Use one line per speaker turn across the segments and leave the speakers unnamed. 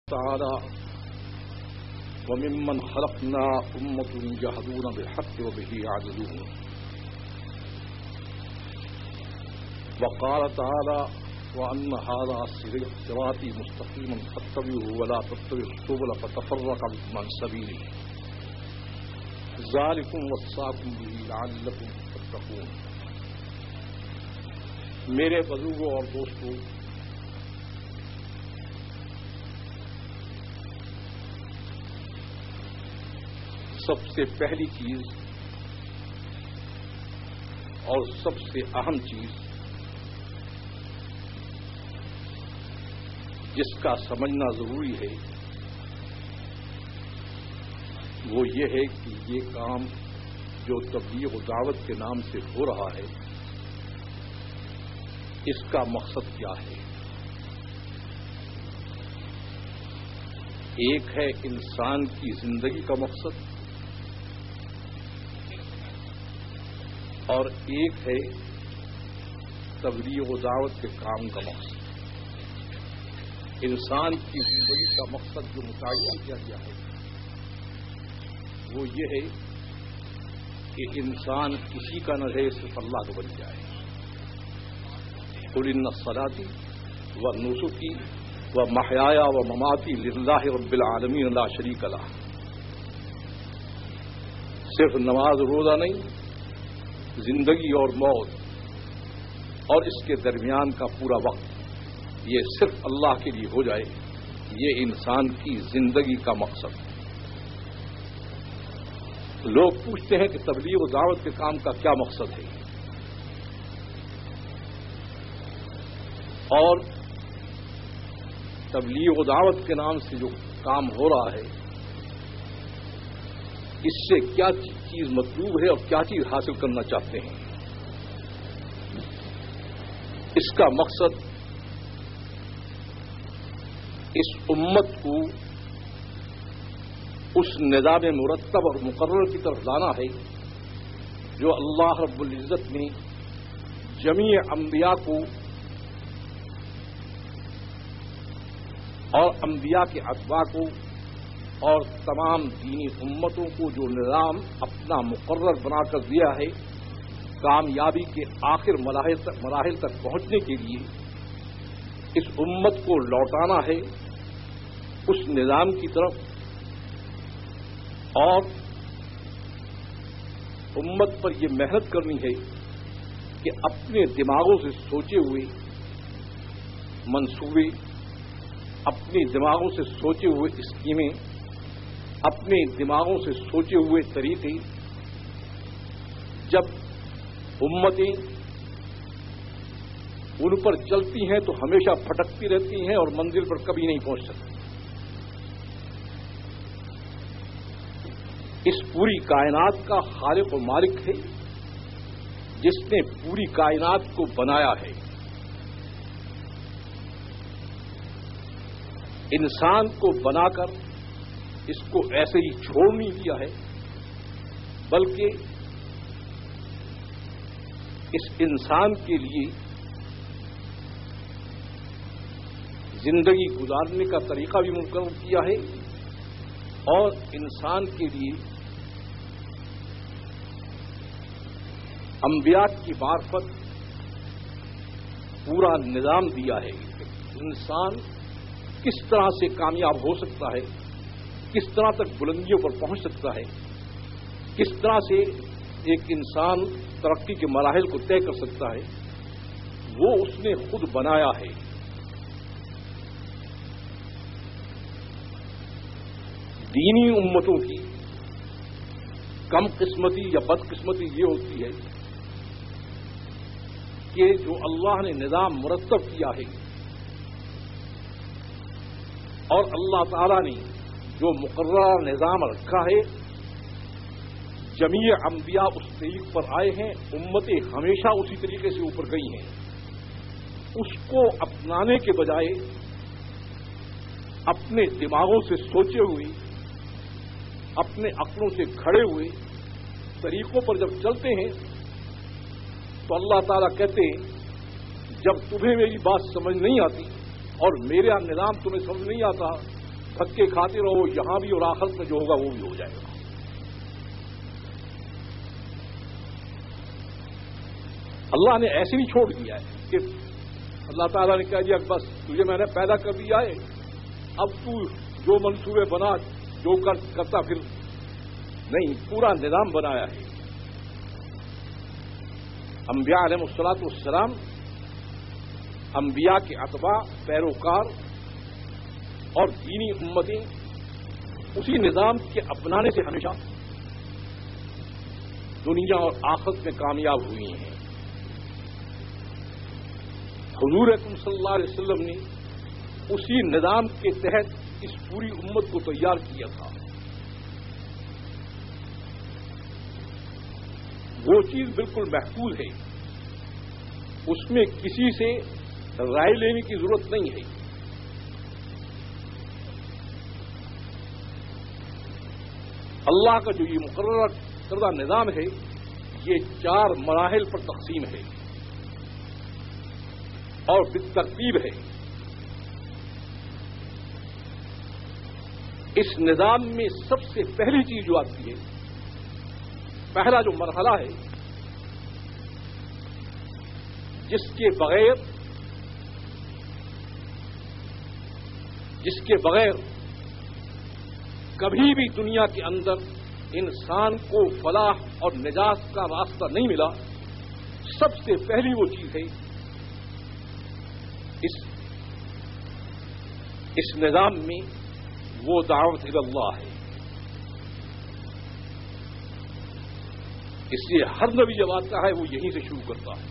تعالى وممن خلقنا أمة يهدون بالحق وبه يعدلون وقال تعالى وأن هذا صراطي مستقيما فاتبعوه ولا تتبعوا السبل فتفرق بكم عن سبيله ذلكم وصاكم به لعلكم تتقون۔ میرے بزرگوں اور دوستوں، سب سے پہلی چیز اور سب سے اہم چیز جس کا سمجھنا ضروری ہے وہ یہ ہے کہ یہ کام جو تبلیغ و دعوت کے نام سے ہو رہا ہے اس کا مقصد کیا ہے۔ ایک ہے انسان کی زندگی کا مقصد اور ایک ہے تبلیغ و دعوت کے کام کا مقصد۔ انسان کی زندگی کا مقصد جو متعین کیا گیا ہے وہ یہ ہے کہ انسان کسی کا نہ رہے، صرف اللہ کو بن جائے۔ قل ان صلاتي ونسكي ومحياي ومماتي لله رب العالمین لا شریک لہ۔ صرف نماز روزہ نہیں، زندگی اور موت اور اس کے درمیان کا پورا وقت یہ صرف اللہ کے لیے ہو جائے، یہ انسان کی زندگی کا مقصد۔ لوگ پوچھتے ہیں کہ تبلیغ و دعوت کے کام کا کیا مقصد ہے، اور تبلیغ و دعوت کے نام سے جو کام ہو رہا ہے اس سے کیا چیز مطلوب ہے اور کیا چیز حاصل کرنا چاہتے ہیں۔ اس کا مقصد اس امت کو اس نظام مرتب اور مقرر کی طرف لانا ہے جو اللہ رب العزت نے جمیع انبیاء کو اور انبیاء کے اتباع کو اور تمام دینی امتوں کو جو نظام اپنا مقرر بنا کر دیا ہے کامیابی کے آخر مراحل تک پہنچنے کے لیے اس امت کو لوٹانا ہے اس نظام کی طرف، اور امت پر یہ محنت کرنی ہے کہ اپنے دماغوں سے سوچے ہوئے منصوبے، اپنے دماغوں سے سوچے ہوئے اسکیمیں، اپنے دماغوں سے سوچے ہوئے طریقے جب امتیں ان پر چلتی ہیں تو ہمیشہ بھٹکتی رہتی ہیں اور منزل پر کبھی نہیں پہنچ سکتی۔ اس پوری کائنات کا خالق و مالک ہے جس نے پوری کائنات کو بنایا ہے۔ انسان کو بنا کر اس کو ایسے ہی چھوڑ نہیں دیا ہے، بلکہ اس انسان کے لیے زندگی گزارنے کا طریقہ بھی مقرر کیا ہے اور انسان کے لیے انبیاء کی معرفت پورا نظام دیا ہے۔ انسان کس طرح سے کامیاب ہو سکتا ہے، کس طرح تک بلندیوں پر پہنچ سکتا ہے، کس طرح سے ایک انسان ترقی کے مراحل کو طے کر سکتا ہے، وہ اس نے خود بنایا ہے۔ دینی امتوں کی کم قسمتی یا بد قسمتی یہ ہوتی ہے کہ جو اللہ نے نظام مرتب کیا ہے اور اللہ تعالی نے جو مقررہ نظام رکھا ہے، جمیع انبیاء اس طریق پر آئے ہیں، امتیں ہمیشہ اسی طریقے سے اوپر گئی ہیں۔ اس کو اپنانے کے بجائے اپنے دماغوں سے سوچے ہوئے، اپنے عقلوں سے کھڑے ہوئے طریقوں پر جب چلتے ہیں تو اللہ تعالیٰ کہتے ہیں جب تمہیں میری بات سمجھ نہیں آتی اور میرا نظام تمہیں سمجھ نہیں آتا دھکے کھاتے رہو یہاں بھی، اور آخرت میں جو ہوگا وہ بھی ہو جائے گا۔ اللہ نے ایسے نہیں چھوڑ دیا ہے کہ اللہ تعالیٰ نے کہہ دیا بس تجھے میں نے پیدا کر دیا ہے، اب تو جو منصوبے بنا جو کرتا پھر نہیں، پورا نظام بنایا ہے۔ انبیاء علیہ الصلوۃ والسلام انبیاء کے اتباع، پیروکار اور دینی امتیں اسی نظام کے اپنانے سے ہمیشہ دنیا اور آخرت میں کامیاب ہوئی ہیں۔ حضور اکرم صلی اللہ علیہ وسلم نے اسی نظام کے تحت اس پوری امت کو تیار کیا تھا۔ وہ چیز بالکل محفوظ ہے، اس میں کسی سے رائے لینے کی ضرورت نہیں ہے۔ اللہ کا جو یہ مقررہ کردہ نظام ہے یہ 4 مراحل پر تقسیم ہے اور بالترتیب ہے۔ اس نظام میں سب سے پہلی چیز جو آتی ہے، پہلا جو مرحلہ ہے جس کے بغیر کبھی بھی دنیا کے اندر انسان کو فلاح اور نجات کا راستہ نہیں ملا، سب سے پہلی وہ چیز ہے اس نظام میں وہ دعوت اللہ ہے۔ اس لیے ہر نبی جب آتا ہے وہ یہیں سے شروع کرتا ہے۔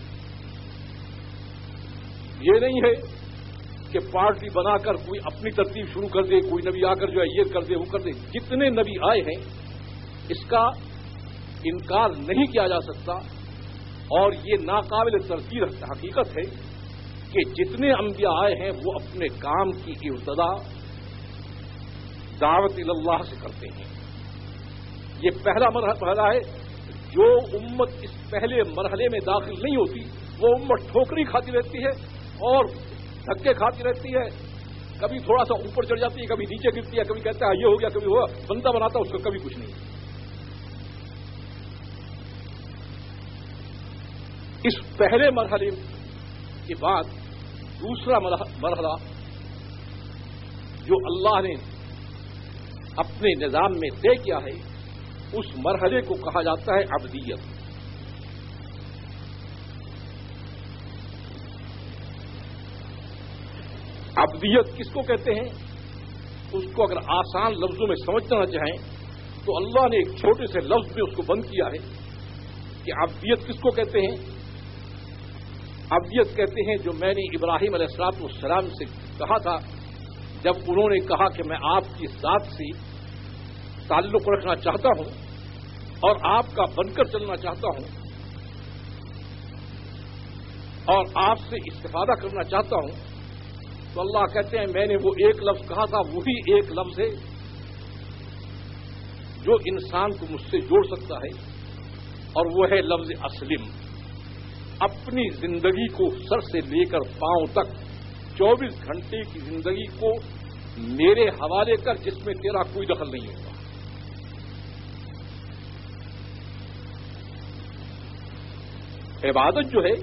یہ نہیں ہے کہ پارٹی بنا کر کوئی اپنی ترتیب شروع کر دے، کوئی نبی آ کر جو ہے یہ کر دے وہ کر دے۔ جتنے نبی آئے ہیں اس کا انکار نہیں کیا جا سکتا، اور یہ ناقابل تردید حقیقت ہے کہ جتنے انبیاء آئے ہیں وہ اپنے کام کی ابتدا دعوت اللہ سے کرتے ہیں۔ یہ پہلا مرحلہ ہے۔ جو امت اس پہلے مرحلے میں داخل نہیں ہوتی وہ امت ٹھوکری کھاتی رہتی ہے اور دھکے کھاتی رہتی ہے، کبھی تھوڑا سا اوپر چڑھ جاتی ہے، کبھی نیچے گرتی ہے، کبھی کہتا ہے یہ ہو گیا، کبھی ہوا، بندہ بناتا اس کا کبھی کچھ نہیں۔ اس پہلے مرحلے کے بعد دوسرا مرحلہ جو اللہ نے اپنے نظام میں طے کیا ہے اس مرحلے کو کہا جاتا ہے عبدیت۔ عبدیت کس کو کہتے ہیں؟ اس کو اگر آسان لفظوں میں سمجھنا چاہیں تو اللہ نے ایک چھوٹے سے لفظ میں اس کو بند کیا ہے کہ عبدیت کس کو کہتے ہیں؟ عبدیت کہتے ہیں جو میں نے ابراہیم علیہ السلام سے کہا تھا جب انہوں نے کہا کہ میں آپ کی ذات سے تعلق رکھنا چاہتا ہوں اور آپ کا بن کر چلنا چاہتا ہوں اور آپ سے استفادہ کرنا چاہتا ہوں، تو اللہ کہتے ہیں میں نے وہ ایک لفظ کہا تھا، وہی ایک لفظ ہے جو انسان کو مجھ سے جوڑ سکتا ہے، اور وہ ہے لفظ اسلم۔ اپنی زندگی کو سر سے لے کر پاؤں تک 24 گھنٹے کی زندگی کو میرے حوالے کر، جس میں تیرا کوئی دخل نہیں ہوگا۔ عبادت جو ہے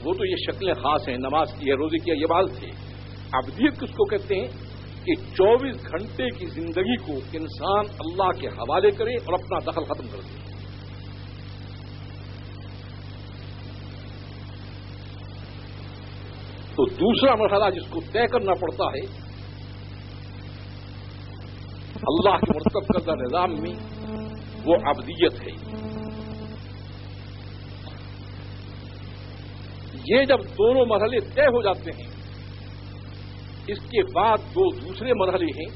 وہ تو یہ شکلیں خاص ہیں، نماز کی ہے، روزے کی ہے، یہ عبادت ہے۔ عبدیت کس کو کہتے ہیں کہ 24 گھنٹے کی زندگی کو انسان اللہ کے حوالے کرے اور اپنا دخل ختم کر دے۔ تو دوسرا مرحلہ جس کو طے کرنا پڑتا ہے اللہ کے مرتب کردہ نظام میں، وہ عبدیت ہے۔ یہ جب دونوں مرحلے طے ہو جاتے ہیں، اس کے بعد دو دوسرے مرحلے ہیں۔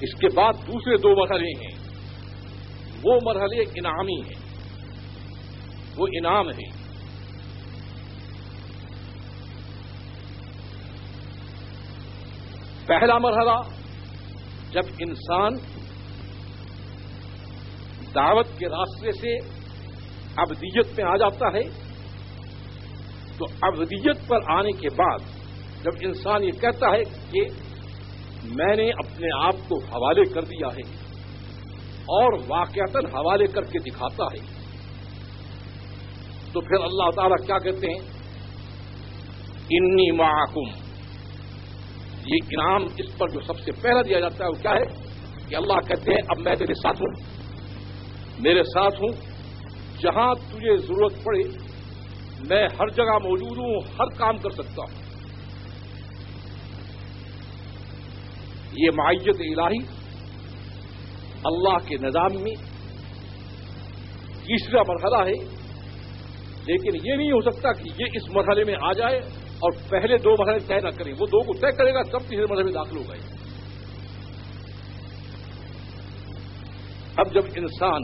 اس کے بعد دوسرے دو مرحلے ہیں، وہ مرحلے انعامی ہیں، وہ انعام ہے۔ پہلا مرحلہ جب انسان دعوت کے راستے سے عبدیت میں آ جاتا ہے، تو ابدیت پر آنے کے بعد جب انسان یہ کہتا ہے کہ میں نے اپنے آپ کو حوالے کر دیا ہے اور واقعتاً حوالے کر کے دکھاتا ہے، تو پھر اللہ تعالیٰ کیا کہتے ہیں؟ انی معکم. یہ انعام اس پر جو سب سے پہلا دیا جاتا ہے وہ کیا ہے کہ اللہ کہتے ہیں اب میں تیرے ساتھ ہوں، میرے ساتھ ہوں، جہاں تجھے ضرورت پڑے میں ہر جگہ موجود ہوں، ہر کام کر سکتا ہوں. یہ معیت الہی اللہ کے نظام میں تیسرا مرحلہ ہے، لیکن یہ نہیں ہو سکتا کہ یہ اس مرحلے میں آ جائے اور پہلے دو مرحلے طے نہ کریں. وہ دو کو طے کرے گا تب تیسرے مرحلے میں داخل ہو گئے. اب جب انسان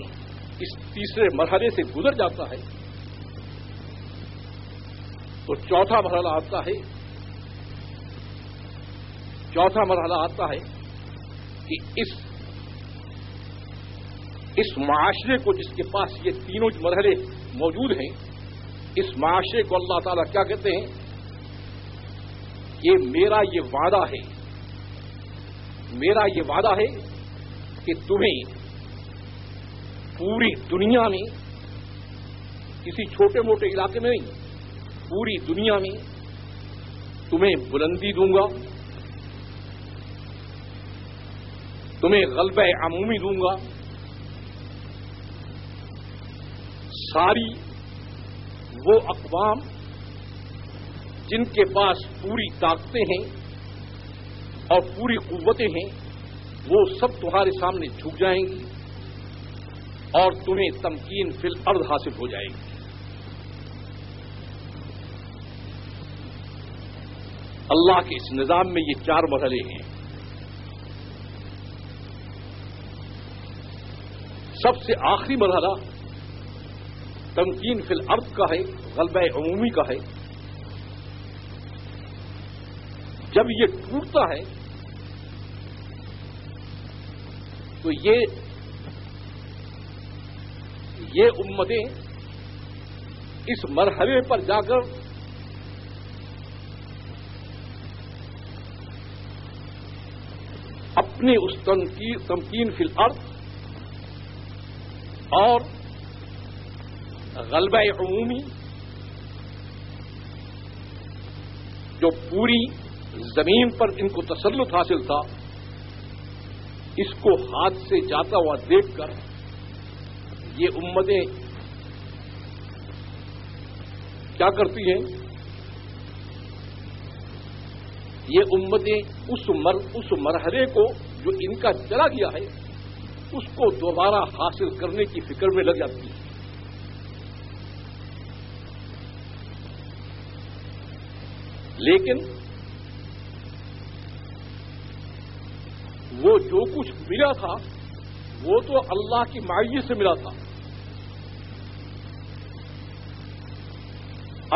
اس تیسرے مرحلے سے گزر جاتا ہے تو چوتھا مرحلہ آتا ہے. چوتھا مرحلہ آتا ہے کہ اس معاشرے کو جس کے پاس یہ تینوں مرحلے موجود ہیں، اس معاشرے کو اللہ تعالیٰ کیا کہتے ہیں؟ یہ میرا یہ وعدہ ہے، میرا یہ وعدہ ہے کہ تمہیں پوری دنیا میں، کسی چھوٹے موٹے علاقے میں نہیں، پوری دنیا میں تمہیں بلندی دوں گا، تمہیں غلبہ عمومی دوں گا. ساری وہ اقوام جن کے پاس پوری طاقتیں ہیں اور پوری قوتیں ہیں وہ سب تمہارے سامنے جھک جائیں گی اور تمہیں تمکین فی الارض حاصل ہو جائے گی. اللہ کے اس نظام میں یہ چار مرحلے ہیں. سب سے آخری مرحلہ تمکین فی الارض کا ہے، غلبہ عمومی کا ہے. جب یہ ٹوٹتا ہے تو یہ امتیں اس مرحلے پر جا کر اپنی اس تمکین فی الارض اور غلبہ عمومی جو پوری زمین پر ان کو تسلط حاصل تھا، اس کو ہاتھ سے جاتا ہوا دیکھ کر یہ امتیں کیا کرتی ہیں؟ یہ امتیں اس مرحلے کو جو ان کا چلا گیا ہے اس کو دوبارہ حاصل کرنے کی فکر میں لگ جاتی ہے. لیکن وہ جو کچھ ملا تھا وہ تو اللہ کی معیت سے ملا تھا،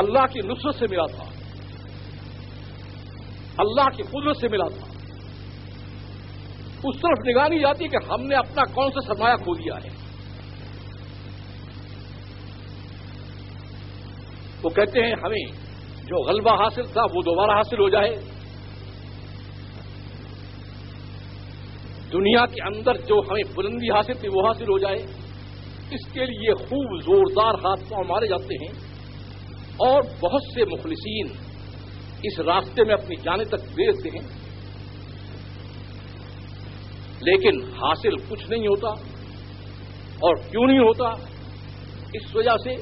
اللہ کی نصرت سے ملا تھا، اللہ کی قدرت سے ملا تھا. اس طرف نگاہ نہیں جاتی کہ ہم نے اپنا کون سا سرمایہ کھو دیا ہے. وہ کہتے ہیں ہمیں جو غلبہ حاصل تھا وہ دوبارہ حاصل ہو جائے، دنیا کے اندر جو ہمیں بلندی حاصل تھی وہ حاصل ہو جائے. اس کے لیے خوب زوردار ہاتھ پاؤں مارے جاتے ہیں اور بہت سے مخلصین اس راستے میں اپنی جانیں تک دے دیتے ہیں، لیکن حاصل کچھ نہیں ہوتا. اور کیوں نہیں ہوتا؟ اس وجہ سے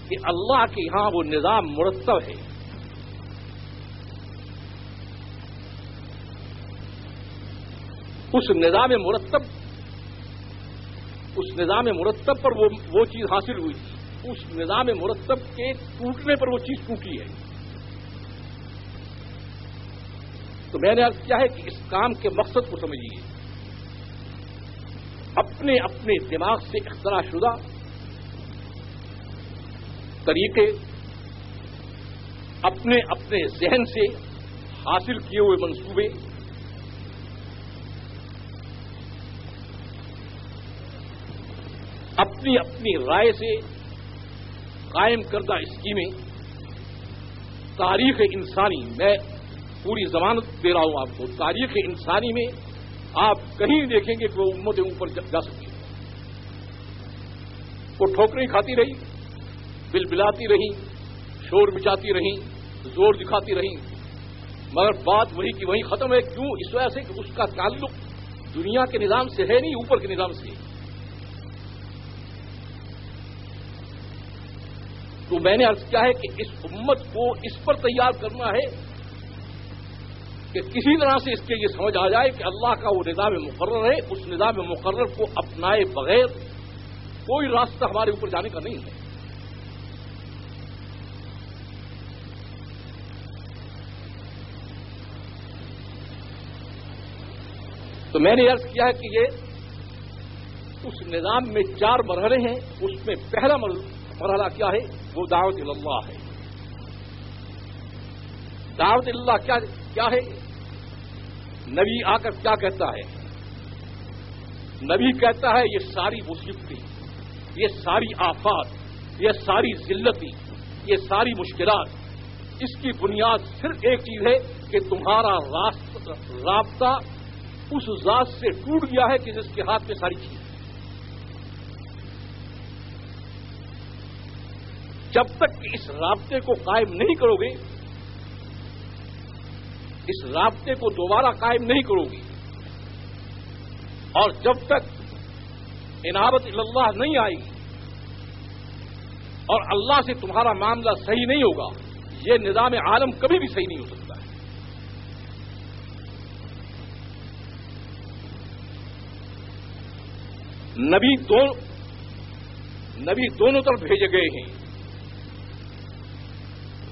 کہ اللہ کے یہاں وہ نظام مرتب ہے. اس نظام مرتب پر وہ چیز حاصل ہوئی، اس نظام مرتب کے ٹوٹنے پر وہ چیز ٹوٹی ہے. تو میں نے عرض کیا ہے کہ اس کام کے مقصد کو سمجھیے. اپنے اپنے دماغ سے اختراع شدہ طریقے، اپنے اپنے ذہن سے حاصل کیے ہوئے منصوبے، اپنی اپنی رائے سے قائم کردہ اسکیمیں تاریخ انسانی، میں پوری ضمانت دے رہا ہوں آپ کو، تاریخ انسانی میں آپ کہیں نہیں دیکھیں گے کہ وہ امتیں اوپر جا سکتی ہیں۔ وہ ٹھوکریں کھاتی رہی، بلبلاتی رہی، شور مچاتی رہی، زور دکھاتی رہی، مگر بات وہی کی وہیں ختم ہے۔ کیوں؟ اس وجہ سے کہ اس کا تعلق دنیا کے نظام سے ہے نہیں، اوپر کے نظام سے۔ تو میں نے عرض کیا ہے کہ اس امت کو اس پر تیار کرنا ہے کہ کسی طرح سے اس کے یہ سمجھ آ جائے کہ اللہ کا وہ نظام مقرر ہے، اس نظام مقرر کو اپنائے بغیر کوئی راستہ ہمارے اوپر جانے کا نہیں ہے۔ تو میں نے عرض کیا ہے کہ یہ اس نظام میں 4 مرحلے ہیں، اس میں پہلا مرحلہ کیا ہے؟ وہ دعوت اللہ ہے۔ دعوت اللہ کیا ہے؟ نبی آ کر کیا کہتا ہے؟ نبی کہتا ہے یہ ساری مصیبتیں، یہ ساری آفات، یہ ساری ذلتیں، یہ ساری مشکلات، اس کی بنیاد صرف ایک چیز ہے کہ تمہارا رابطہ اس ذات سے ٹوٹ گیا ہے کہ جس کے ہاتھ میں ساری چیز۔ جب تک کہ اس رابطے کو قائم نہیں کرو گے، اس رابطے کو دوبارہ قائم نہیں کرو گی، اور جب تک انابت اللہ نہیں آئے گی اور اللہ سے تمہارا معاملہ صحیح نہیں ہوگا، یہ نظام عالم کبھی بھی صحیح نہیں ہو سکتا ہے۔ نبی دونوں طرف بھیجے گئے ہیں،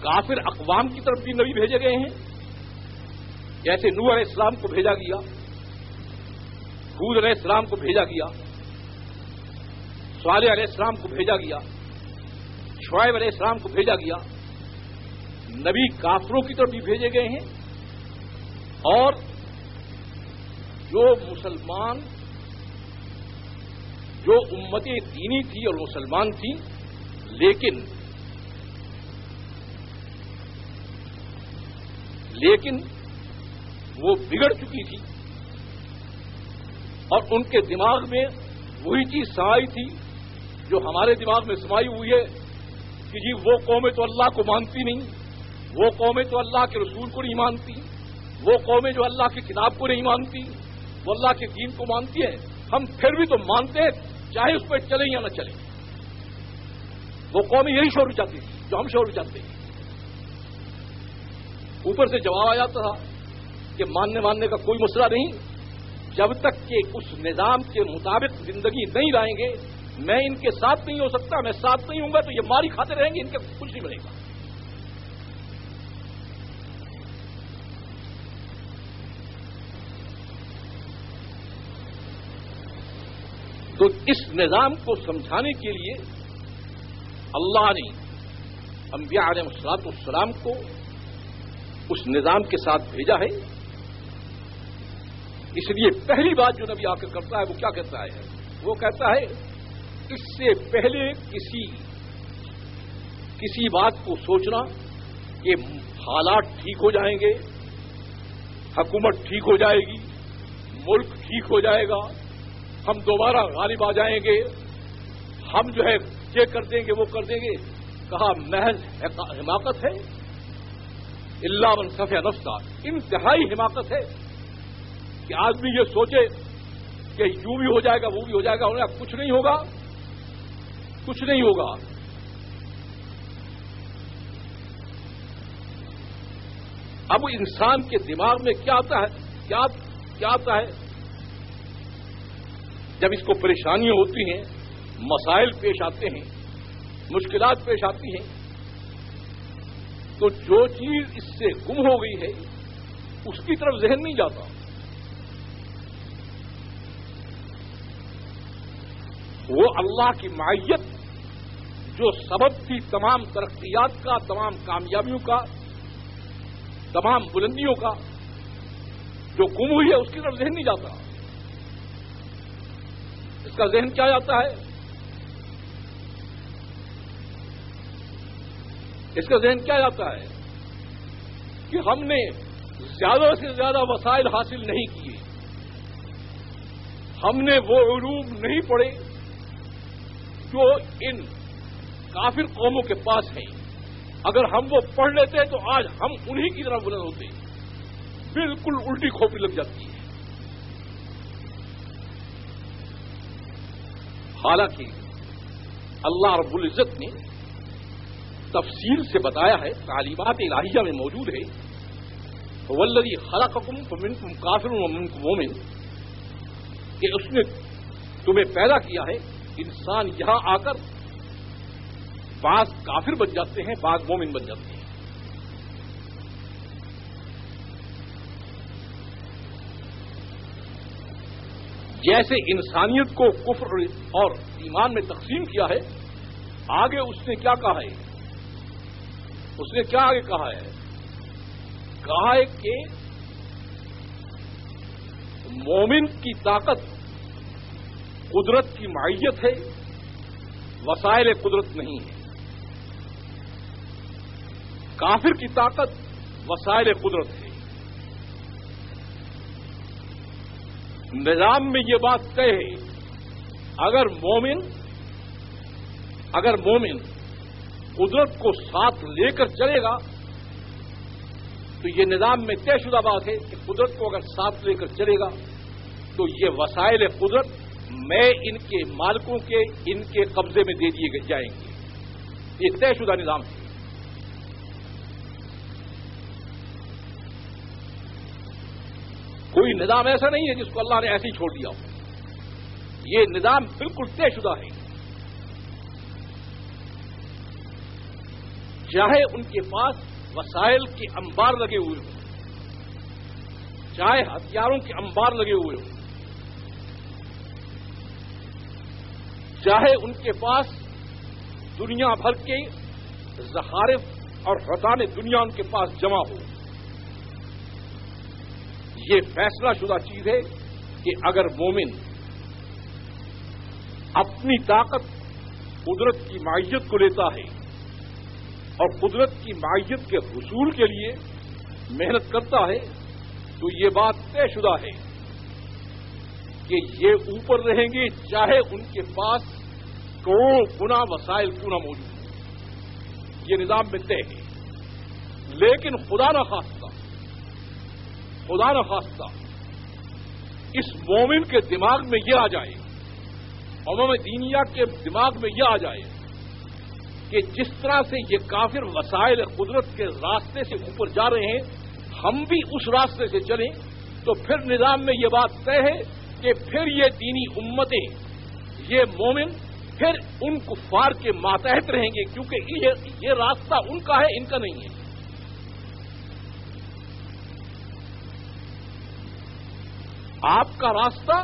کافر اقوام کی طرف بھی نبی بھیجے گئے ہیں، جیسے نوح علیہ السلام کو بھیجا گیا، ہود علیہ السلام کو بھیجا گیا، صالح علیہ السلام کو بھیجا گیا، شعیب علیہ السلام کو بھیجا گیا۔ نبی کافروں کی طرف بھی بھیجے گئے ہیں، اور جو مسلمان، جو امت دینی تھی اور مسلمان تھی لیکن وہ بگڑ چکی تھی، اور ان کے دماغ میں وہی چیز سمائی تھی جو ہمارے دماغ میں سمائی ہوئی ہے کہ جی وہ قومیں تو اللہ کو مانتی نہیں، وہ قومیں تو اللہ کے رسول کو نہیں مانتی، وہ قومیں جو اللہ کی کتاب کو نہیں مانتی، وہ اللہ کے دین کو مانتی ہیں، ہم پھر بھی تو مانتے ہیں چاہے اس پہ چلیں یا نہ چلیں۔ وہ قومیں یہی شعور چاہتی تھی جو ہم شعور چاہتے ہیں۔ اوپر سے جواب آ جاتا تھا کہ ماننے کا کوئی مسئلہ نہیں، جب تک کہ اس نظام کے مطابق زندگی نہیں لائیں گے میں ان کے ساتھ نہیں ہو سکتا، میں ساتھ نہیں ہوں گا تو یہ ماری کھاتے رہیں گے، ان کے کچھ نہیں ملے گا۔ تو اس نظام کو سمجھانے کے لیے اللہ نے انبیاء علیہ السلام کو اس نظام کے ساتھ بھیجا ہے۔ اس لیے پہلی بات جو نبی آ کر کرتا ہے وہ کیا کہتا ہے؟ وہ کہتا ہے اس سے پہلے کسی بات کو سوچنا کہ حالات ٹھیک ہو جائیں گے، حکومت ٹھیک ہو جائے گی، ملک ٹھیک ہو جائے گا، ہم دوبارہ غالب آ جائیں گے، ہم جو ہے یہ کر دیں گے وہ کر دیں گے، کہا محض حماقت ہے، اللہ من صفح نفسہ، انتہائی حماقت ہے کہ آدمی یہ سوچے کہ یوں بھی ہو جائے گا وہ بھی ہو جائے گا، انہیں کچھ نہیں ہوگا، کچھ نہیں ہوگا۔ اب انسان کے دماغ میں کیا آتا ہے؟ کیا آتا ہے؟ جب اس کو پریشانیاں ہوتی ہیں، مسائل پیش آتے ہیں، مشکلات پیش آتی ہیں، تو جو چیز اس سے گم ہو گئی ہے اس کی طرف ذہن نہیں جاتا۔ وہ اللہ کی معیت جو سبب تھی تمام ترقیات کا، تمام کامیابیوں کا، تمام بلندیوں کا، جو گم ہوئی ہے اس کی طرف ذہن نہیں جاتا۔ اس کا ذہن کیا جاتا ہے؟ اس کا ذہن کیا جاتا ہے کہ ہم نے زیادہ سے زیادہ وسائل حاصل نہیں کیے، ہم نے وہ علوم نہیں پڑھے جو ان کافر قوموں کے پاس ہیں۔ اگر ہم وہ پڑھ لیتے تو آج ہم انہی کی طرح بلند ہوتے۔ بالکل الٹی کھوپڑی لگ جاتی ہے۔ حالانکہ اللہ رب العزت نے تفصیل سے بتایا ہے، تعلیمات الہیہ میں موجود ہے، والذی خلقکم فمنکم کافر ومنکم مومن، کہ اس نے تمہیں پیدا کیا ہے، انسان یہاں آ کر بعض کافر بن جاتے ہیں، بعض مومن بن جاتے ہیں۔ جیسے انسانیت کو کفر اور ایمان میں تقسیم کیا ہے، آگے اس نے کیا کہا ہے؟ اس نے کیا آگے کہا ہے؟ کہا ہے کہ مومن کی طاقت قدرت کی معیت ہے، وسائل قدرت نہیں ہے۔ کافر کی طاقت وسائل قدرت ہے۔ نظام میں یہ بات طے ہے، اگر مومن قدرت کو ساتھ لے کر چلے گا تو یہ نظام میں طے شدہ بات ہے کہ قدرت کو اگر ساتھ لے کر چلے گا تو یہ وسائل قدرت میں ان کے مالکوں کے ان کے قبضے میں دے دیے جائیں گے۔ یہ طے شدہ نظام ہے۔ کوئی نظام ایسا نہیں ہے جس کو اللہ نے ایسے ہی چھوڑ دیا ہو۔ یہ نظام بالکل طے شدہ ہے۔ چاہے ان کے پاس وسائل کے انبار لگے ہوئے ہوں، چاہے ہتھیاروں کے انبار لگے ہوئے ہوں، چاہے ان کے پاس دنیا بھر کے زخارف اور خزانے دنیا ان کے پاس جمع ہو، یہ فیصلہ شدہ چیز ہے کہ اگر مومن اپنی طاقت قدرت کی معیت کو لیتا ہے اور قدرت کی معیت کے حصول کے لیے محنت کرتا ہے تو یہ بات طے شدہ ہے کہ یہ اوپر رہیں گے، چاہے ان کے پاس کروڑوں گنا وسائل کیوں نہ موجود ہوں۔ یہ نظام میں طے ہے۔ لیکن خدا نخواستہ اس مومن کے دماغ میں یہ آ جائے، عموم دینیا کے دماغ میں یہ آ جائے کہ جس طرح سے یہ کافر وسائل قدرت کے راستے سے اوپر جا رہے ہیں، ہم بھی اس راستے سے چلیں، تو پھر نظام میں یہ بات طے ہے کہ پھر یہ دینی امتیں، یہ مومن پھر ان کفار کے ماتحت رہیں گے، کیونکہ یہ راستہ ان کا ہے، ان کا نہیں ہے۔ آپ کا راستہ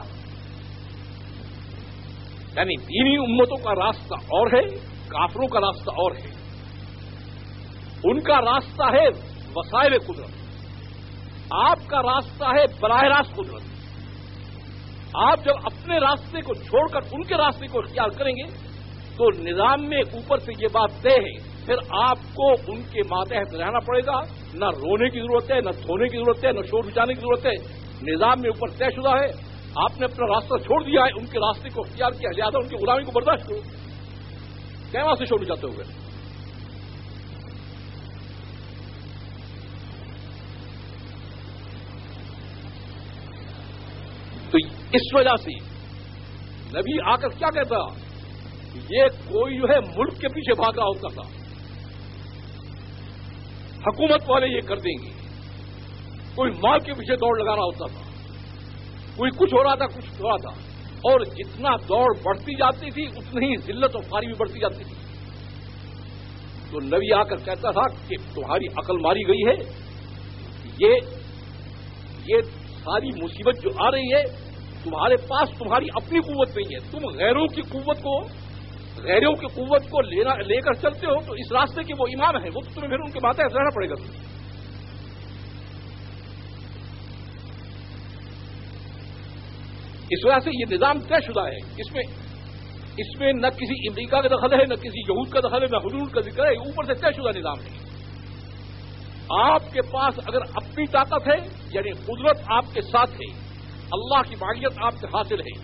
یعنی دینی امتوں کا راستہ اور ہے، کافروں کا راستہ اور ہے۔ ان کا راستہ ہے وسائل قدرت، آپ کا راستہ ہے براہ راست قدرت۔ آپ جب اپنے راستے کو چھوڑ کر ان کے راستے کو اختیار کریں گے تو نظام میں اوپر سے یہ بات طے ہے، پھر آپ کو ان کے ماتحت رہنا پڑے گا، نہ رونے کی ضرورت ہے، نہ دھونے کی ضرورت ہے، نہ شور مچانے کی ضرورت ہے۔ نظام میں اوپر طے شدہ ہے، آپ نے اپنا راستہ چھوڑ دیا ہے، ان کے راستے کو اختیار کیا، لہٰذا ان کی غلامی کو برداشت کرو۔ کہاں سے شور مچاتے ہوئے؟ تو اس وجہ سے نبی آ کر کیا کہتا، یہ کوئی جو ہے ملک کے پیچھے بھاگ رہا ہوتا تھا، حکومت والے یہ کر دیں گے، کوئی مال کے پیچھے دوڑ لگا رہا ہوتا تھا، کوئی کچھ ہو رہا تھا، کچھ ہو رہا تھا، اور جتنا دوڑ بڑھتی جاتی تھی اتنی ہی ذلت اور خواری بھی بڑھتی جاتی تھی۔ تو نبی آ کر کہتا تھا کہ تمہاری عقل ماری گئی ہے، یہ ساری مصیبت جو آ رہی ہے تمہارے پاس تمہاری اپنی قوت نہیں ہے، تم غیروں کی قوت کو لے کر چلتے ہو، تو اس راستے کے وہ امام ہیں، وہ تو تمہیں پھر ان کے ماتحت رہنا پڑے گا۔ اس وجہ سے یہ نظام طے شدہ ہے، اس میں نہ کسی امریکہ کا دخل ہے، نہ کسی یہود کا دخل ہے، نہ حدود کا ذکر ہے، اوپر سے طے شدہ نظام ہے۔ آپ کے پاس اگر اپنی طاقت ہے یعنی قدرت آپ کے ساتھ ہے، اللہ کی معیت آپ سے حاصل ہے،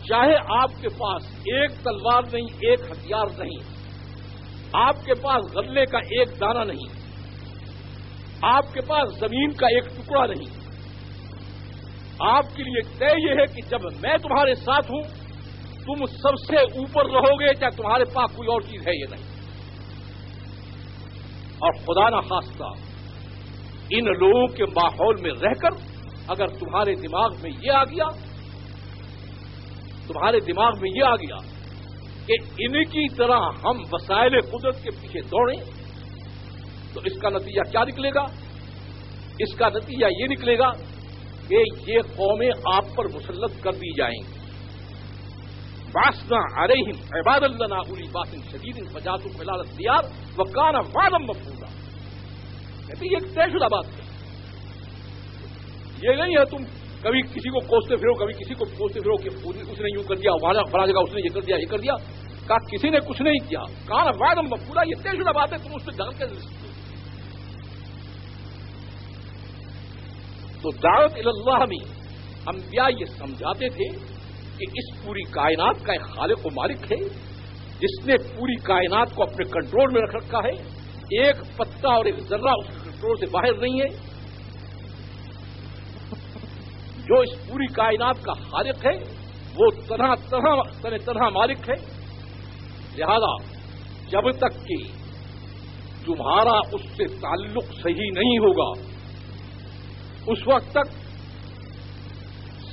چاہے آپ کے پاس ایک تلوار نہیں، ایک ہتھیار نہیں، آپ کے پاس غلے کا ایک دانہ نہیں، آپ کے پاس زمین کا ایک ٹکڑا نہیں، آپ کے لیے طے یہ ہے کہ جب میں تمہارے ساتھ ہوں تم سب سے اوپر رہو گے، چاہے تمہارے پاس کوئی اور چیز ہے یہ نہیں۔ اور خدا نہ خواستہ ان لوگوں کے ماحول میں رہ کر اگر تمہارے دماغ میں یہ آ گیا کہ ان کی طرح ہم وسائل قدرت کے پیچھے دوڑیں تو اس کا نتیجہ کیا نکلے گا؟ اس کا نتیجہ یہ نکلے گا کہ یہ قومیں آپ پر مسلط کر دی جائیں گی۔ باسنا علیہم عباد لنا اولی باس شدید فجاسوا خلال الدیار وکان وعدا مفعولا۔ کہتے یہ ایک طے شدہ بات ہے، یہ نہیں ہے تم کبھی کسی کو کوستے پھرو، کبھی کسی کو کوستے پھرو کہ اس نے یوں کر دیا، وہاں فلاں جگہ اس نے یہ کر دیا، کہا کسی نے کچھ نہیں کیا، کان وعدا مفعولا، یہ طے شدہ بات ہے، تم اس پہ دخل کر سکتے۔ تو دعوت اللہ میں انبیاء یہ سمجھاتے تھے کہ اس پوری کائنات کا ایک خالق و مالک ہے جس نے پوری کائنات کو اپنے کنٹرول میں رکھ رکھا ہے، ایک پتا اور ایک ذرہ اس کے کنٹرول سے باہر نہیں ہے، جو اس پوری کائنات کا خالق ہے وہ تنہا مالک ہے۔ لہذا جب تک کہ تمہارا اس سے تعلق صحیح نہیں ہوگا اس وقت تک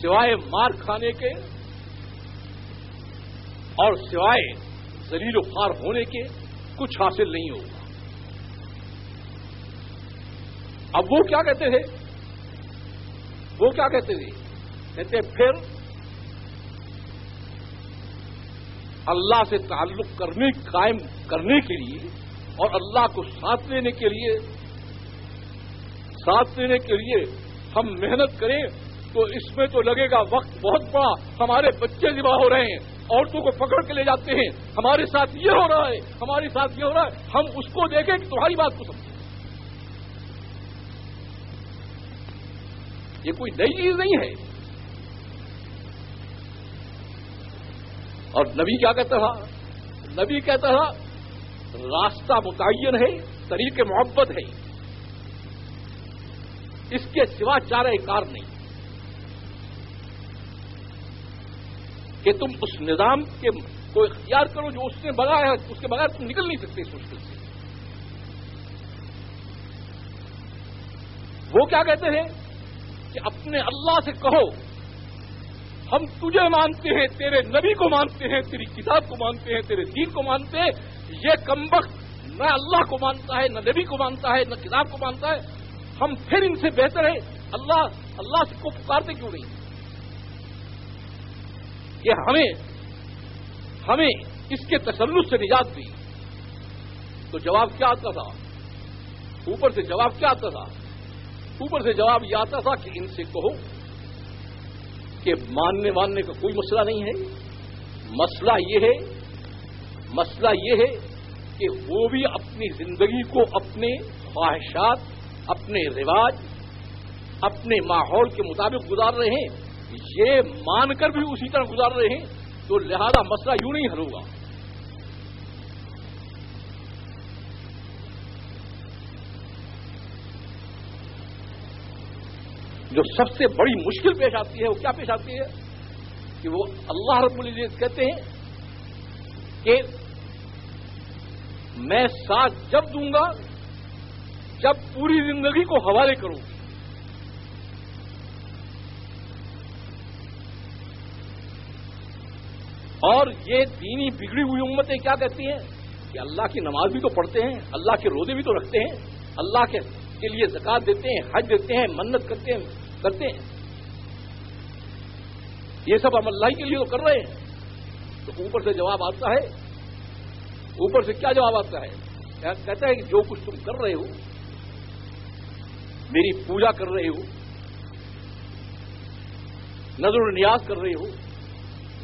سوائے مار کھانے کے اور سوائے ذلیل و خوار ہونے کے کچھ حاصل نہیں ہوگا۔ اب وہ کیا کہتے تھے؟ کہتے پھر اللہ سے تعلق قائم کرنے کے لیے اور اللہ کو ساتھ لینے کے لیے ہم محنت کریں تو اس میں تو لگے گا وقت بہت بڑا، ہمارے بچے ذبح ہو رہے ہیں، عورتوں کو پکڑ کے لے جاتے ہیں، ہمارے ساتھ یہ ہو رہا ہے، ہمارے ساتھ یہ ہو رہا ہے، ہم اس کو دیکھیں کہ تمہاری بات کو سمجھیں۔ یہ کوئی نئی چیز نہیں ہے۔ اور نبی کیا کہتا تھا؟ نبی کہتا تھا راستہ متعین ہے، طریق محبت ہے، اس کے سوا چارہ کار نہیں، کہ تم اس نظام کو اختیار کرو جو اس نے بنایا ہے، اس کے بغیر تم نکل نہیں سکتے اس مشکل سے۔ وہ کیا کہتے ہیں کہ اپنے اللہ سے کہو ہم تجھے مانتے ہیں، تیرے نبی کو مانتے ہیں، تیری کتاب کو مانتے ہیں، تیرے دین کو مانتے ہیں، یہ کمبخت نہ اللہ کو مانتا ہے، نہ نبی کو مانتا ہے، نہ کتاب کو مانتا ہے، ہم پھر ان سے بہتر ہے، اللہ سے کو پکارتے کیوں نہیں؟ یہ ہمیں اس کے تسلط سے نجات دی۔ تو جواب کیا آتا تھا؟ اوپر سے جواب کیا آتا تھا؟ اوپر سے جواب یہ آتا تھا کہ ان سے کہو کہ ماننے کا کوئی مسئلہ نہیں ہے، مسئلہ یہ ہے کہ وہ بھی اپنی زندگی کو اپنے خواہشات، اپنے رواج، اپنے ماحول کے مطابق گزار رہے ہیں، یہ مان کر بھی اسی طرح گزار رہے ہیں، تو لہذا مسئلہ یوں نہیں حل ہوگا۔ جو سب سے بڑی مشکل پیش آتی ہے وہ کیا پیش آتی ہے کہ وہ اللہ رب العزت کہتے ہیں کہ میں ساتھ جب دوں گا جب پوری زندگی کو حوالے کروں گی۔ اور یہ دینی بگڑی ہوئی امتیں کیا کہتی ہیں کہ اللہ کی نماز بھی تو پڑھتے ہیں، اللہ کے روزے بھی تو رکھتے ہیں، اللہ کے لیے زکات دیتے ہیں، حج دیتے ہیں، منت کرتے ہیں، یہ سب ہم اللہ کے لیے تو کر رہے ہیں۔ تو اوپر سے جواب آتا ہے، اوپر سے کیا جواب آتا ہے؟ کہتا ہے کہ جو کچھ تم کر رہے ہو، میری پوجا کر رہے ہو، نظر و نیاز کر رہے ہو،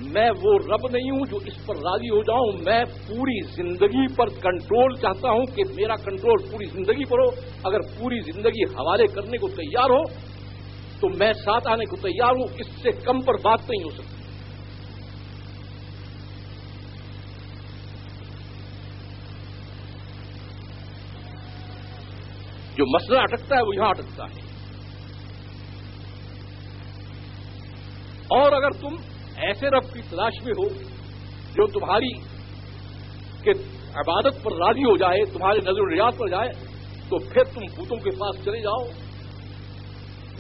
میں وہ رب نہیں ہوں جو اس پر راضی ہو جاؤں. میں پوری زندگی پر کنٹرول چاہتا ہوں کہ میرا کنٹرول پوری زندگی پر ہو. اگر پوری زندگی حوالے کرنے کو تیار ہو تو میں ساتھ آنے کو تیار ہوں. اس سے کم پر بات نہیں ہو سکتی. جو مسئلہ اٹکتا ہے وہ یہاں اٹکتا ہے. اور اگر تم ایسے رب کی تلاش میں ہو جو تمہاری کہ عبادت پر راضی ہو جائے, تمہارے نظر و ریاض پر جائے, تو پھر تم بتوں کے پاس چلے جاؤ.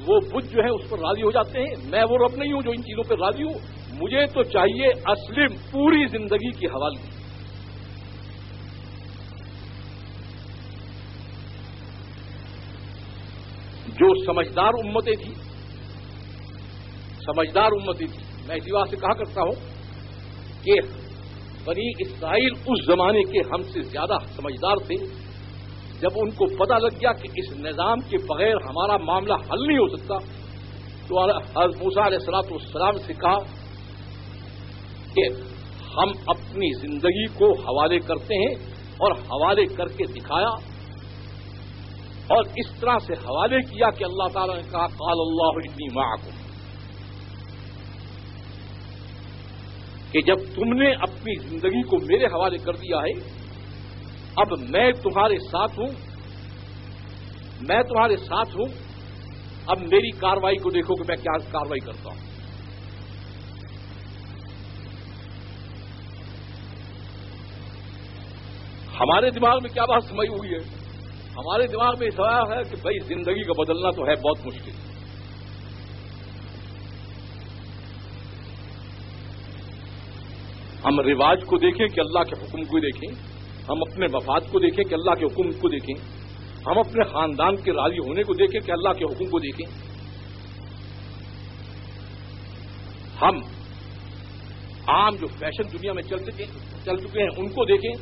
وہ بت جو ہے اس پر راضی ہو جاتے ہیں. میں وہ رب نہیں ہوں جو ان چیزوں پر راضی ہوں. مجھے تو چاہیے اسلم پوری زندگی کی حوالگی. جو سمجھدار امتیں تھیں, میں اسی بات سے کہا کرتا ہوں کہ بنی اسرائیل اس زمانے کے ہم سے زیادہ سمجھدار تھے. جب ان کو پتہ لگ گیا کہ اس نظام کے بغیر ہمارا معاملہ حل نہیں ہو سکتا, تو حضرت موسیٰ علیہ الصلوۃ والسلام سے کہا کہ ہم اپنی زندگی کو حوالے کرتے ہیں, اور حوالے کر کے دکھایا. اور اس طرح سے حوالے کیا کہ اللہ تعالیٰ نے کہا قال اللہ انی معکم, کہ جب تم نے اپنی زندگی کو میرے حوالے کر دیا ہے, اب میں تمہارے ساتھ ہوں, اب میری کارروائی کو دیکھو کہ میں کیا کارروائی کرتا ہوں. ہمارے دماغ میں کیا بات سمجھ ہوئی ہے؟ ہمارے دماغ میں سوال ہے کہ بھائی زندگی کا بدلنا تو ہے بہت مشکل. ہم رواج کو دیکھیں کہ اللہ کے حکم کو دیکھیں, ہم اپنے مفاد کو دیکھیں کہ اللہ کے حکم کو دیکھیں, ہم اپنے خاندان کے راضی ہونے کو دیکھیں کہ اللہ کے حکم کو دیکھیں. ہم عام جو فیشن دنیا میں چل چکے ہیں ان کو دیکھیں